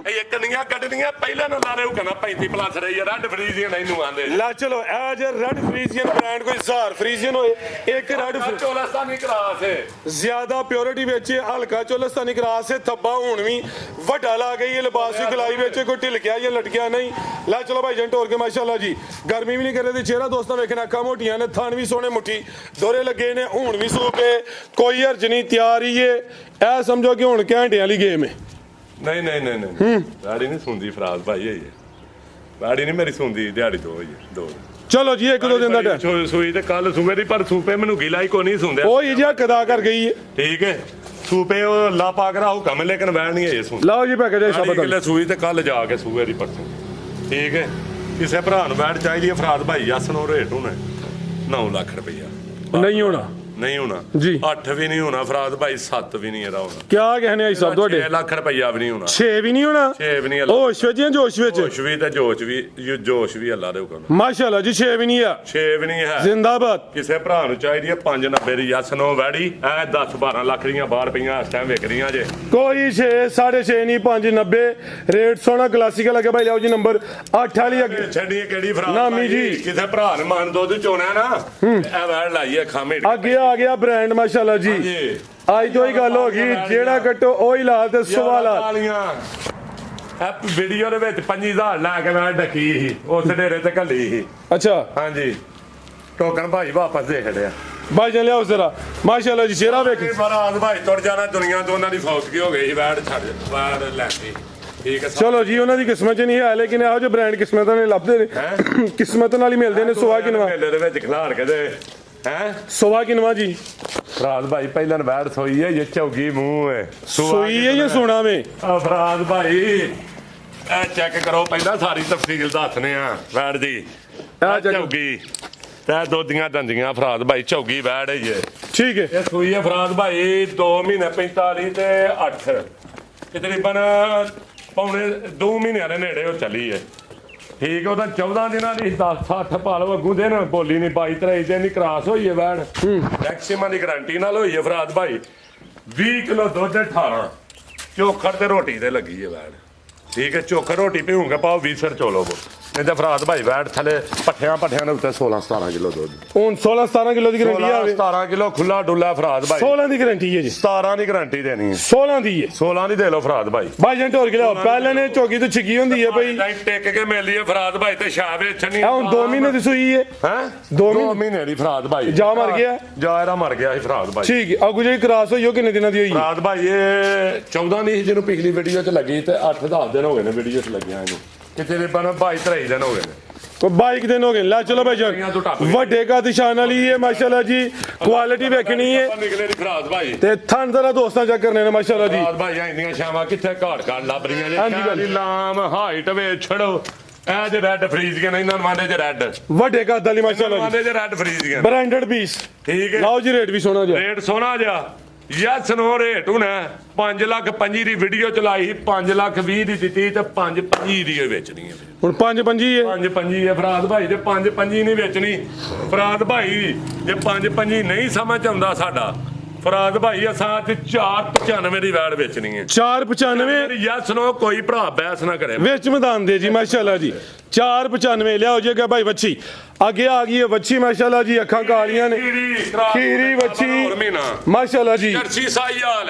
B: ਇਹ ਕੰਨੀਆਂ ਕੱਢਣੀਆਂ ਪਹਿਲਾਂ ਨਾ ਲਾਰੇ ਉਹ ਕਹਿੰਦਾ 35 ਪਲੱਸ ਰਹੀ ਹੈ ਰੈੱਡ ਫਰੀਜ਼ੀਅਨ ਇਹਨੂੰ ਆਂਦੇ
A: ਲਾ ਚਲੋ ਇਹ ਜੇ ਰੈੱਡ ਫਰੀਜ਼ੀਅਨ ਬ੍ਰਾਂਡ ਕੋਈ ਜ਼ਾਰ ਫਰੀਜ਼ੀਅਨ ਹੋਏ ਇੱਕ ਰੈੱਡ
B: ਚੋਲਸਤਾਨੀ ਕਰਾਸ ਹੈ
A: ਜ਼ਿਆਦਾ ਪਿਓਰਿਟੀ ਵਿੱਚ ਹਲਕਾ ਚੋਲਸਤਾਨੀ ਕਰਾਸ ਹੈ ਥੱਬਾ ਹੁਣ ਵੀ ਵੱਡਾ ਲਾ ਗਈ ਹੈ ਲਿਬਾਸ ਵੀ ਗਲਾਈ ਵਿੱਚ ਕੋਈ ਢਿਲਕਿਆ ਜਾਂ ਲਟਕਿਆ ਨਹੀਂ ਲੈ ਚਲੋ ਭਾਈ ਜਨ ਢੋਰ ਕੇ ਮਾਸ਼ਾਅੱਲਾ ਜੀ ਗਰਮੀ ਵੀ ਨਹੀਂ ਕਰ ਰਹੀ ਚਿਹਰਾ ਦੋਸਤਾਂ ਵੇਖਣਾ ਅੱਖਾਂ ਮੋਟੀਆਂ ਨੇ ਥਣ ਵੀ ਸੋਹਣੇ ਮੁੱਠੀ ਦੋਰੇ ਲੱਗੇ ਨੇ ਹੁਣ ਵੀ ਸੂਪੇ ਕੋਈ ਹਰਜ ਨਹੀਂ ਤਿਆਰ ਹੀ ਹੈ ਇਹ ਸਮਝੋ ਕਿ ਹੁਣ ਘੰਟਿਆਂ ਵਾਲੀ ਗੇਮ ਹੈ
B: ਨਹੀਂ ਗਾੜੀ ਨਹੀਂ ਸੁਣਦੀ ਫਰਾਜ਼ ਭਾਈ ਇਹ ਗਾੜੀ ਨਹੀਂ ਮੇਰੀ ਸੁਣਦੀ ਦਿਹਾੜੀ ਦੋ
A: ਚਲੋ ਜੀ ਇੱਕ ਦੋ ਦਿਨ ਦਾ ਟਾਈਮ
B: ਸੂਈ ਤੇ ਕੱਲ ਸੂਬੇ ਦੀ ਪਰ ਸੂਪੇ ਮੈਨੂੰ ਗਿਲਾ ਹੀ ਕੋ ਨਹੀਂ ਸੁਣਦੇ
A: ਉਹ ਹੀ ਜਿਹਾ ਕਦਾ ਕਰ ਗਈ ਹੈ
B: ਠੀਕ ਹੈ ਸੂਪੇ ਉਹ ਲਾ ਪਾ ਕੇ ਰਾਹੂ ਕੰਮ ਲੇਕਿਨ ਵੈਣ ਨਹੀਂ ਹੈ ਸੁਣ
A: ਲਓ ਜੀ ਪੈਕੇਜ ਹੈ ਸ਼ਬਦ
B: ਕਿਲੇ ਸੂਈ ਤੇ ਕੱਲ ਜਾ ਕੇ ਸੂਬੇ ਦੀ ਪਰਸੋਂ ਠੀਕ ਹੈ ਕਿਸੇ ਭਰਾ ਨੂੰ ਵੈਣ ਚਾਹੀਦੀ ਹੈ ਫਰਾਜ਼ ਭਾਈ ਯਸ ਨੂੰ ਰੇਟ ਹੋਣਾ 9 ਲੱਖ ਰੁਪਈਆ
A: ਨਹੀਂ ਹੋਣਾ
B: ਨਹੀਂ ਹੋਣਾ
A: ਜੀ।
B: 8 ਵੀ ਨਹੀਂ ਹੋਣਾ ਫਰਾਦ ਭਾਈ, 7 ਵੀ ਨਹੀਂ ਇਹਦਾ ਹੋਣਾ।
A: ਕਿਆ ਕਹਿਣੇ ਆ ਸਭ ਤੁਹਾਡੇ?
B: 6 ਲੱਖ ਰੁਪਈਆ ਵੀ ਨਹੀਂ ਹੋਣਾ।
A: 6 ਵੀ ਨਹੀਂ ਹੋਣਾ।
B: 6 ਵੀ ਨਹੀਂ।
A: ਹੋਸ਼ ਵਿੱਚ ਜਾਂ ਜੋਸ਼ ਵਿੱਚ?
B: ਜੋਸ਼ ਵੀ ਤੇ ਜੋਸ਼ ਵੀ ਅੱਲਾ ਦੇ ਹੁਕਮ।
A: ਮਾਸ਼ਾਅੱਲਾ ਜੀ 6 ਵੀ ਨਹੀਂ ਆ।
B: 6 ਵੀ ਨਹੀਂ ਹੈ।
A: ਜ਼ਿੰਦਾਬਾਦ।
B: ਕਿਸੇ ਭਰਾ ਨੂੰ ਚਾਹੀਦੀ ਹੈ 590 ਦੀ ਯਸ ਨੋ ਵੈੜੀ, ਐ 10-12 ਲੱਖ ਦੀਆਂ ਬਾਹਰ ਪਈਆਂ ਇਸ ਟਾਈਮ ਵਿਕ ਰਹੀਆਂ ਜੇ।
A: ਕੋਈ 6 6.5 ਨਹੀਂ 590 ਰੇਟ ਸੋਹਣਾ ਕਲਾਸਿਕਲ ਲੱਗੇ ਭਾਈ। ਲਿਆਓ ਜੀ ਨੰਬਰ 8 ਵਾਲੀ ਅੱਗੇ
B: ਛੱਡੀ ਕਿਹੜੀ ਫਰਾਦ
A: ਨਾਮੀ ਜੀ।
B: ਕਿਸੇ ਭਰਾ ਨੇ ਮਨ ਦੁੱਧ ਚੋਣਾ ਨਾ ਇਹ ਵੈੜ ਲਾਈਏ ਖਾਮੇ
A: ਅੱਗੇ ਆ ਗਿਆ ਬ੍ਰਾਂਡ ਮਾਸ਼ਾਅੱਲਾ ਜੀ। ਅੱਜ ਤੋਂ ਹੀ ਗੱਲ ਹੋ ਗਈ, ਜਿਹੜਾ ਕੱਟੋ ਉਹੀ ਲਾ ਤੇ ਸਵਾਲਾਤ।
B: ਐਪ ਵੀਡੀਓ ਦੇ ਵਿੱਚ 5000 ਲਾ ਕੇ ਮੈਂ ਡੱਕੀ ਸੀ ਉਸ ਡੇਰੇ ਤੇ ਘੱਲੀ ਸੀ।
A: ਅੱਛਾ
B: ਹਾਂਜੀ ਟੋਕਨ ਭਾਈ ਵਾਪਸ ਦੇ ਛੜਿਆ
A: ਭਾਈ ਜੀ ਲਿਆਓ ਜ਼ਰਾ ਮਾਸ਼ਾਅੱਲਾ ਜੀ। ਸ਼ੇਰਾ ਵੇਖ
B: ਮਹਾਰਾਜ ਭਾਈ ਤੁਰ ਜਾਣਾ ਦੁਨੀਆ ਤੋਂ, ਉਹਨਾਂ ਦੀ ਫੌਤਗੀ ਹੋ ਗਈ ਸੀ, ਵੈੜ ਛੱਡ ਵੈੜ ਲੈਂਦੀ। ਠੀਕ ਹੈ
A: ਚਲੋ ਜੀ, ਉਹਨਾਂ ਦੀ ਕਿਸਮਤ ਚ ਨਹੀਂ ਹੈ, ਲੇਕਿਨ ਇਹੋ ਜਿਹੇ ਬ੍ਰਾਂਡ ਕਿਸਮਤਾਂ ਨੇ ਲੱਭਦੇ ਨੇ, ਕਿਸਮਤ ਨਾਲ ਹੀ ਮਿਲਦੇ ਨੇ। ਸਵਾ ਕਿਨਵਾ
B: ਮੇਲੇ ਦੇ ਵਿੱਚ ਖਿਲਾਰ ਕੇ ਦੇ ਹੈ
A: ਸਵਾ ਕਿਨਵਾ ਜੀ।
B: ਫਰਾਦ ਭਾਈ ਪਹਿਲਾਂ ਵੈੜ ਸੋਈ ਹੈ ਇਹ ਚੌਗੀ ਮੂੰਹ ਹੈ
A: ਸੋਈ ਹੈ ਜਾਂ ਸੋਨਾ ਵੇ?
B: ਆ ਫਰਾਦ ਭਾਈ ਇਹ ਚੈੱਕ ਕਰੋ ਪਹਿਲਾਂ, ਸਾਰੀ ਤਫਸੀਲ ਦੱਸਨੇ ਆ ਵੈੜ ਦੀ। ਆ ਚੌਗੀ ਤੇ ਦੋਦੀਆਂ ਦੰਦੀਆਂ ਫਰਾਦ ਭਾਈ, ਚੌਗੀ ਵੈੜ ਹੈ ਇਹ।
A: ਠੀਕ ਹੈ।
B: ਇਹ ਸੂਈ ਹੈ ਫਰਾਦ ਭਾਈ 2 ਮਹੀਨੇ 45 ਤੇ 8 ਤਕਰੀਬਨ ਪੌਣੇ 2 ਮਹੀਨਿਆਂ ਦੇ ਨੇੜੇ ਉਹ ਚੱਲੀ ਹੈ। ਠੀਕ ਹੈ, ਉਹਦਾ 14 ਦਿਨਾਂ ਦੀ 10-60 ਪਾਲੋ ਅੱਗੂ ਦਿਨ ਬੋਲੀ ਨਹੀਂ 22-23 ਦਿਨ ਦੀ ਕ੍ਰਾਸ ਹੋਈ ਹੈ ਵੈੜ। ਮੈਕਸਿਮਮ ਦੀ ਗਾਰੰਟੀ ਨਾਲ ਹੋਈ ਹੈ ਫਰਾਦ ਭਾਈ। 20 ਕਿਲੋ ਦੁੱਧ 18 ਚੋਖੜ ਤੇ ਰੋਟੀ ਤੇ ਲੱਗੀ ਹੈ ਵੈੜ। ਠੀਕ ਹੈ, ਚੋਖੜ ਰੋਟੀ ਭਿਉਂਗਾ ਪਾਓ 20 ਸਿਰ ਚੋਲੋ ਨਹੀਂ ਤਾਂ ਫਰਾਦ ਭਾਈ ਵੈੜ ਥੱਲੇ ਪੱਠਿਆਂ ਦੇ ਉੱਤੇ 16-17 ਕਿਲੋ ਦੁੱਧ।
A: ਹੁਣ 16-17 ਕਿਲੋ ਦੀ ਗਾਰੰਟੀ ਆਵੇ।
B: 17 ਕਿਲੋ ਖੁੱਲਾ ਡੁੱਲਾ ਫਰਾਦ ਭਾਈ।
A: 16 ਦੀ ਗਾਰੰਟੀ ਹੈ ਜੀ।
B: 17 ਦੀ ਗਾਰੰਟੀ ਦੇਣੀ ਹੈ।
A: 16 ਦੀ ਹੈ।
B: 16 ਦੀ ਦੇ ਲਓ ਫਰਾਦ ਭਾਈ।
A: ਭਾਈ ਜੀ ਢੋਰ ਕੇ ਲਿਆਓ। ਪਹਿਲੇ ਨੇ ਚੌਕੀ ਤੋਂ ਛਿੱਗੀ ਹੁੰਦੀ ਹੈ ਭਾਈ,
B: ਟਿਕ ਕੇ ਮਿਲਦੀ ਹੈ ਫਰਾਦ ਭਾਈ ਤੇ ਸ਼ਾਹ ਵੇਚਣੀ।
A: ਹੁਣ 2 ਮਹੀਨੇ ਦੀ ਸੂਈ ਹੈ।
B: ਹੈ 2 ਮਹੀਨੇ ਦੀ ਫਰਾਦ ਭਾਈ।
A: ਜਾ ਮਰ ਗਿਆ?
B: ਜਾ ਇਹਦਾ ਮਰ ਗਿਆ ਸੀ ਫਰਾਦ ਭਾਈ।
A: ਠੀਕ ਹੈ। ਅੱਗੂ ਜਿਹੜੀ ਕ੍ਰਾਸ ਹੋਈ ਉਹ ਕਿੰਨੇ ਦਿਨਾਂ ਦੀ ਹੋਈ?
B: ਫਰਾਦ ਭਾਈ ਇਹ 14 ਦੀ ਸੀ ਜਿਹਨੂੰ ਪਿਛਲੀ ਵੀਡੀਓ 'ਚ ਲੱਗੀ ਤੇ 8-10 ਦਿਨ ਹੋ ਗਏ ਨੇ ਵੀਡੀਓ 'ਚ ਲੱਗਿਆ ਇਹਨੂੰ। ਕਿਤੇ ਦੇ ਬਣ 22-23 ਦਿਨ ਹੋ ਗਏ ਨੇ।
A: ਕੋਈ 22 ਦਿਨ ਹੋ ਗਏ। ਲੈ ਚਲੋ ਭਾਈ ਜਾਨ, ਵੱਡੇ ਕਾ ਨਿਸ਼ਾਨ ਵਾਲੀ ਹੈ ਮਾਸ਼ਾਅੱਲਾ ਜੀ। ਕੁਆਲਿਟੀ ਵੇਖਣੀ ਹੈ
B: ਨਿਕਲੇ ਦੀ ਫਰਾਦ ਭਾਈ
A: ਤੇ ਥਣ ਜ਼ਰਾ ਦੋਸਤਾਂ ਚੈੱਕ ਕਰਨੇ ਨੇ ਮਾਸ਼ਾਅੱਲਾ ਜੀ।
B: ਫਰਾਦ ਭਾਈ ਇੰਨੀਆਂ ਸ਼ਾਮਾਂ ਕਿੱਥੇ ਘਾੜ ਲੱਭ ਰਹੀਆਂ
A: ਹਾਂਜੀ
B: ਜੇ ਲਾਮ ਹਾਈਟ ਵੇ ਛੜੋ ਇਹ ਜੇ ਰੈੱਡ ਫਰੀਜ਼ ਗਏ ਨੇ ਇਹਨਾਂ ਮਾਂਡੇ ਚ ਰੈੱਡ
A: ਵੱਡੇ ਕਾ ਵਾਲੀ ਮਾਸ਼ਾਅੱਲਾ ਜੀ।
B: ਮਾਂਡੇ ਚ ਰੈੱਡ ਫਰੀਜ਼ ਗਏ
A: ਬ੍ਰਾਂਡਡ ਪੀਸ।
B: ਠੀਕ ਹੈ,
A: ਲਾਓ ਜੀ ਰੇਟ ਵੀ ਸੋਹਣਾ ਜਿਹਾ।
B: ਰੇਟ ਸੋਹਣਾ ਜਿਹਾ ਯਸ ਨੋ ਰੇਟ ਹੁਣ 5,25,000 ਦੀ ਵੀਡੀਓ ਚਲਾਈ ਸੀ, 5,20,000 ਦੀ ਦਿੱਤੀ ਤੇ 5,25,000 ਦੀ ਵੇਚਣੀ ਹੈ।
A: ਹੁਣ 5-5 ਹੈ।
B: 5,25,000 ਹੈ ਫਰਾਦ ਭਾਈ, ਜੇ 5,25,000 ਨਹੀਂ ਵੇਚਣੀ ਫਰਾਦ ਭਾਈ, ਜੇ 5,25,000 ਨਹੀਂ ਸਮਝ ਆਉਂਦਾ ਸਾਡਾ ਫਰਾਦ ਭਾਈ ਅਸਾਂ ਤੇ 4,95 ਦੀ ਵੈੜ ਵੇਚਣੀ ਹੈ।
A: 4,95
B: ਯਸ ਨੋ ਕੋਈ ਭਰਾ ਬਹਿਸ ਨਾ ਕਰੇ।
A: ਵਿੱਚ ਮੈਦਾਨ ਦੇ ਜੀ ਮਾਸ਼ਾਅੱਲਾ ਜੀ। 4,95 ਲਿਆਓ ਜੀ। ਅੱਗੇ ਭਾਈ ਵੱਛੀ ਅੱਗੇ ਆ ਗਈ ਹੈ ਵੱਛੀ ਮਾਸ਼ਾਅੱਲਾ ਜੀ। ਅੱਖਾਂ ਕਾਲੀਆਂ ਨੇ, ਖੀਰੀ ਵੱਛੀ ਮਾਸ਼ਾਅੱਲਾ ਜੀ।
B: ਜਰਸੀ ਸਾਈਵਾਲ,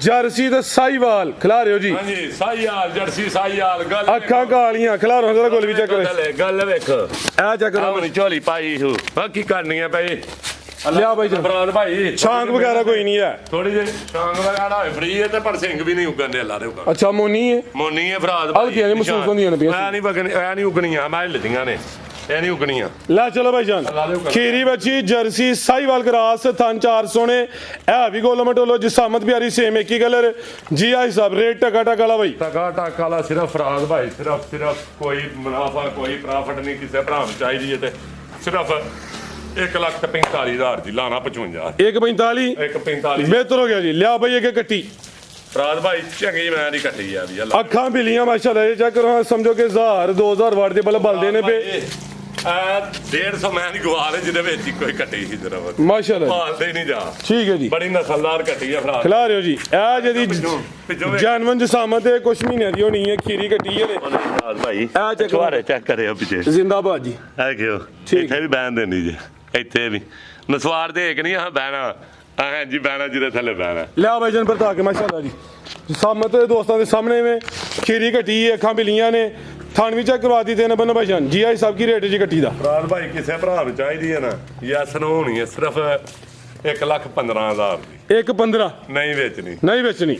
A: ਜਰਸੀ ਤੇ ਸਾਈਵਾਲ ਖਿਲਾ ਰਹੇ ਹੋ ਜੀ।
B: ਹਾਂਜੀ ਸਾਈਵਾਲ ਜਰਸੀ ਸਾਈਵਾਲ। ਗੱਲ
A: ਅੱਖਾਂ ਕਾਲੀਆਂ ਖਿਲਾ ਰਹੇ ਹੋ। ਗੋਲ ਵੀ ਚੈੱਕ ਕਰੋ,
B: ਗੱਲ ਵੇਖ
A: ਇਹ ਚੈੱਕ ਕਰੋ।
B: ਆਪਣੀ ਝੋਲੀ ਪਾਈ ਹੋ ਕੀ ਕਰਨੀ ਹੈ ਭਾਈ।
A: ਲਿਆ ਭਾਈ ਜੀ
B: ਫਰਾਦ ਭਾਈ
A: ਛਾਂਗ ਵਗੈਰਾ ਕੋਈ ਨਹੀਂ ਹੈ।
B: ਥੋੜੀ ਜਿਹੀ ਛਾਂਗ ਵਗੈਰਾ ਹੋਏ ਫ੍ਰੀ ਹੈ ਤੇ ਪਰ ਸਿੰਘ ਵੀ ਨਹੀਂ ਉਗਣ ਦੇ ਅੱਲਾ ਦੇ ਹੁਕਮ।
A: ਅੱਛਾ ਮੋਨੀ ਹੈ।
B: ਮੋਨੀ ਹੈ ਫਰਾਦ
A: ਹਲਕੀਆਂ ਨੇ ਮਹਿਸੂਸ ਹੁੰਦੀਆਂ ਨੇ।
B: ਐ ਨਹੀਂ ਵਗਣੀ, ਐ ਨਹੀਂ ਉਗਣੀਆਂ ਮੈਂ ਲਦੀਆਂ ਨੇ, ਇਹ ਨਹੀਂ ਉਗਣੀਆਂ।
A: ਲੈ ਚਲੋ ਭਾਈ ਜਾਨ, ਖੀਰੀ ਬੱਚੀ ਜਰਸੀ ਸਾਈਵਾਲ ਕਰਾਸ ਥਣ 4 ਸੋਨੇ ਇਹ ਵੀ ਗੋਲ ਮਟੋਲੋ ਜਿਸਾਮਤ ਪਿਆਰੀ ਸੇਮ ਇੱਕ ਹੀ ਕਲਰ ਜੀ। ਆ ਹਿਸਾਬ ਰੇਟ ਟਕਾ ਵਾਲਾ ਭਾਈ।
B: ਟਕਾ ਵਾਲਾ ਸਿਰਫ ਫਰਾਦ ਭਾਈ, ਸਿਰਫ ਕੋਈ ਮੁਨਾਫਾ ਕੋਈ ਪ੍ਰੋਫਿਟ ਨਹੀਂ ਕਿਸੇ ਭਰਾ ਨੂੰ ਚਾਹੀਦੀ ਹੈ ਤੇ ਸਿਰਫ 1,45,000 ਦੀ ਲਾਣਾ 55।
A: 1,45
B: 1,45
A: ਬਿਹਤਰ ਹੋ ਗਿਆ ਜੀ। ਲਿਆ ਭਾਈ ਅੱਗੇ ਕੱਟੀ
B: ਫਰਾਦ ਭਾਈ ਚੰਗੀ ਮੈਂ ਦੀ ਕੱਟੀ ਆ ਵੀ
A: ਅੱਖਾਂ ਬਿਲੀਆਂ ਮਾਸ਼ਾਅੱਲਾ। ਇਹ ਚੈੱਕ ਕਰੋ, ਸਮਝੋ ਕਿ 1000-2000 ਵਾਟ ਦੇ ਬਲਬ ਬਲਦੇ ਨੇ ਪਏ।
B: 150 ਮੈਂ ਨਹੀਂ ਗਵਾਲੇ ਜਿਹਦੇ ਵਿੱਚ ਕੋਈ ਕੱਟੀ ਸੀ ਜਰਾ
A: ਮਾਸ਼ਾਅੱਲਾ
B: ਭਾਲਦੇ ਹੀ ਨਹੀਂ ਜਾ।
A: ਠੀਕ ਹੈ ਜੀ,
B: ਬੜੀ ਨਸਲਦਾਰ ਕੱਟੀ ਆ ਫਰਾਦ।
A: ਖਿਲਾ ਰਹੇ ਹੋ ਜੀ। ਇਹ ਜਿਹੜੀ ਜਾਨਵਨ ਜਸਾਮਤ ਹੈ ਕੁਛ ਮਹੀਨਿਆਂ ਦੀ ਹੋਣੀ ਹੈ। ਖੀਰੀ ਕੱਟੀ ਹੈ
B: ਫਰਾਦ ਭਾਈ।
A: ਇਹ ਚੈੱਕ
B: ਕਰੋ, ਚੈੱਕ ਕਰਿਓ ਪਿੱਛੇ।
A: ਜ਼ਿੰਦਾਬਾਦ ਜੀ।
B: ਇਹ ਕਿਉਂ ਇੱਥੇ ਵੀ ਬੈਨ ਦੇਣੀ ਜੇ, ਇੱਥੇ ਵੀ ਨਸਵਾਰ ਦੇ ਕੇ ਨਹੀਂ ਆ ਬਹਿਣਾ। ਹਾਂ ਜੀ ਬਹਿਣਾ ਜਿਹਦੇ ਥੱਲੇ ਬਹਿਣਾ।
A: ਲਿਆ ਭਾਈ ਜਨ ਪਰਤਾ ਕੇ ਮਾਸ਼ਾਅੱਲਾ ਜੀ। ਸਾਮਤ ਦੋਸਤਾਂ ਦੇ ਸਾਹਮਣੇ में खीरी कटी है, ਅੱਖਾਂ ਬਿਲੀਆਂ ਨੇ, ਥਣ ਵੀ ਚੈੱਕ ਕਰਵਾ ਦਿੱਤੇ ਨੇ ਬੰਨ ਭਾਈ ਜਾਨ ਜੀ। ਆਈ ਸਭ ਕੀ ਰੇਟ ਜੀ ਕੱਟੀ ਦਾ
B: ਫਰਾਦ ਭਾਈ ਕਿਸੇ ਭਰਾ ਨੂੰ ਚਾਹੀਦੀ ਹੈ ਨਾ ਯਸ ਨੋ ਹੋਣੀ ਹੈ ਸਿਰਫ 1,15,000 ਦੀ।
A: 1,15
B: ਨਹੀਂ ਵੇਚਣੀ,
A: ਨਹੀਂ ਵੇਚਣੀ।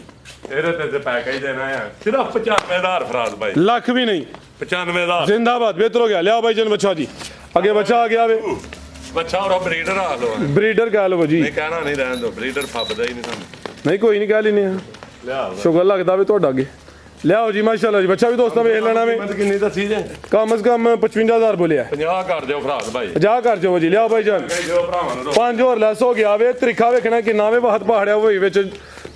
B: ਇਹਦੇ ਤੇ ਪੈਕੇਜ ਦੇਣਾ ਹੈ ਸਿਰਫ 95,000 ਫਰਾਦ ਭਾਈ।
A: ਲੱਖ ਵੀ ਨਹੀਂ,
B: 95,000।
A: जिंदाबाद। बेहतर हो गया। लिया भाई जन बच्चा जी। आगे बच्चा आ गया वे
B: ਬੱਚਾ और ब्रीडर आ लो।
A: ब्रीडर कह लो जी।
B: ਨਹੀਂ ਕਹਿਣਾ ਨਹੀਂ ਰਹਿਣ ਦੋ, ब्रीडर ਫੱਬਦਾ ਹੀ ਨਹੀਂ ਸਾਨੂੰ।
A: नहीं कोई नहीं कह लेने
B: ਲਿਆ
A: शुगर लगता वे ਤੁਹਾਡਾ ਅੱਗੇ ਲਿਆਓ ਜੀ ਮਾਸ਼ਾਅੱਲਾ ਜੀ ਬੱਚਾ ਵੀ ਦੋਸਤਾਂ ਵੇਖ ਲੈਣਾ ਵੇ
B: ਕੀਮਤ ਕਿੰਨੀ ਦੱਸੀ ਜੇ
A: ਕਮ ਸੇ ਕਮ 55000 ਬੋਲਿਆ
B: 50 ਕਰ ਦਿਓ ਫਰਾਦ ਭਾਈ
A: 50 ਕਰ ਜਾਓ ਜੀ ਲਿਆਓ ਭਾਈ ਜਾਨ
B: ਜੋ ਭਰਾਵਾਂ ਨੂੰ
A: 5 ਹੋਰ ਲੈਸ ਹੋ ਗਿਆ ਵੇ ਤਰੀਖਾ ਵੇਖਣਾ ਕਿੰਨਾ ਵੇ ਬਹੁਤ ਪਹਾੜਿਆ ਹੋਈ ਵਿੱਚ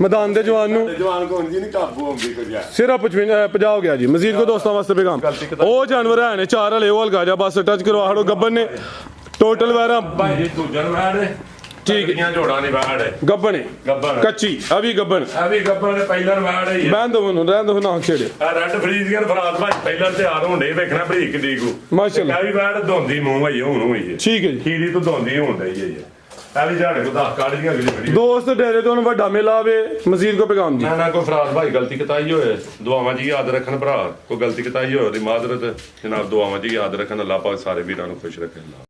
A: ਮੈਦਾਨ ਦੇ ਜਵਾਨ ਨੂੰ
B: ਜਵਾਨ ਕੋਲ ਜੀ ਨਹੀਂ ਕਾਬੂ ਆਉਂਦੀ ਕੁਝ
A: ਸਿਰਫ 50 ਹੋ ਗਿਆ ਜੀ ਮਜ਼ੀਦ ਕੋ ਦੋਸਤਾਂ ਵਾਸਤੇ ਪੈਗਾਮ ਉਹ ਜਾਨਵਰ ਹੈ ਨੇ 4 ਵਾਲੇ ਉਹ ਹਲਕਾ ਜਾ ਬਸ ਟੱਚ ਕਰਵਾ ਹੜੋ ਗੱਬਨ ਨੇ ਟੋਟਲ ਵਾਰਾ
B: ਭਾਈ ਜੀ ਦੂਜਨ ਵੈੜ
A: ਠੀਕ
B: ਦੀਆਂ ਜੋੜਾਂ ਦੀ ਵੈੜ ਹੈ
A: ਗੱਬਨ
B: ਗੱਬਨ
A: ਕੱਚੀ ਅਭੀ ਗੱਬਨ
B: ਇਹ ਵੀ ਗੱਬਨ ਪਹਿਲਰ ਵੈੜ ਹੈ
A: ਬੰਦ ਦੋ ਰਹਿਣ ਦੋ ਨਾ ਛੇੜੇ
B: ਆ ਰੈੱਡ ਫਰੀਜ਼ੀਅਨ ਫਰਾਦ ਭਾਈ ਪਹਿਲਰ ਤਿਆਰ ਹੋਣ ਡੇ ਵੇਖਣਾ ਬਰੀਕ ਦੀਗੂ
A: ਮਾਸ਼ਾਅੱਲਾ
B: ਇਹ ਵੀ ਵੈੜ ਧੋਂਦੀ ਮੂੰਹ ਆਈ ਹੁਣ ਹੋਈ ਹੈ
A: ਠੀਕ ਹੈ ਜੀ
B: ਖੀਰੀ ਤੋਂ ਧੋਂਦੀ ਹੋਣ ਡਈ ਹੈ ਇਹ ਵੀ ਝਾੜੇ ਕੋ 10 ਕੱਢ ਦੀਆਂ ਅਗਲੀ ਵੀਡੀਓ
A: ਦੋਸਤ ਡੇਰੇ ਤੋਂ ਵੱਡਾ ਮੇਲਾ ਆਵੇ ਮਜ਼ੀਦ ਕੋ ਪੈਗਾਮ ਜੀ
B: ਨਾ ਕੋਈ ਫਰਾਦ ਭਾਈ ਗਲਤੀ ਕਿਤਾਈ ਹੋਏ ਦੁਆਵਾਂ ਜੀ ਯਾਦ ਰੱਖਣ ਭਰਾ ਕੋਈ ਗਲਤੀ ਕਿਤਾਈ ਹੋਏ ਉਹਦੀ ਮਾਜ਼ਰਤ ਜਨਾਬ ਦੁਆਵਾਂ ਜੀ ਯਾਦ ਰੱਖਣ ਅੱਲਾਹ ਪਾਕ ਸਾਰੇ ਵੀਰਾਂ ਨੂੰ ਖੁਸ਼ ਰੱਖੇ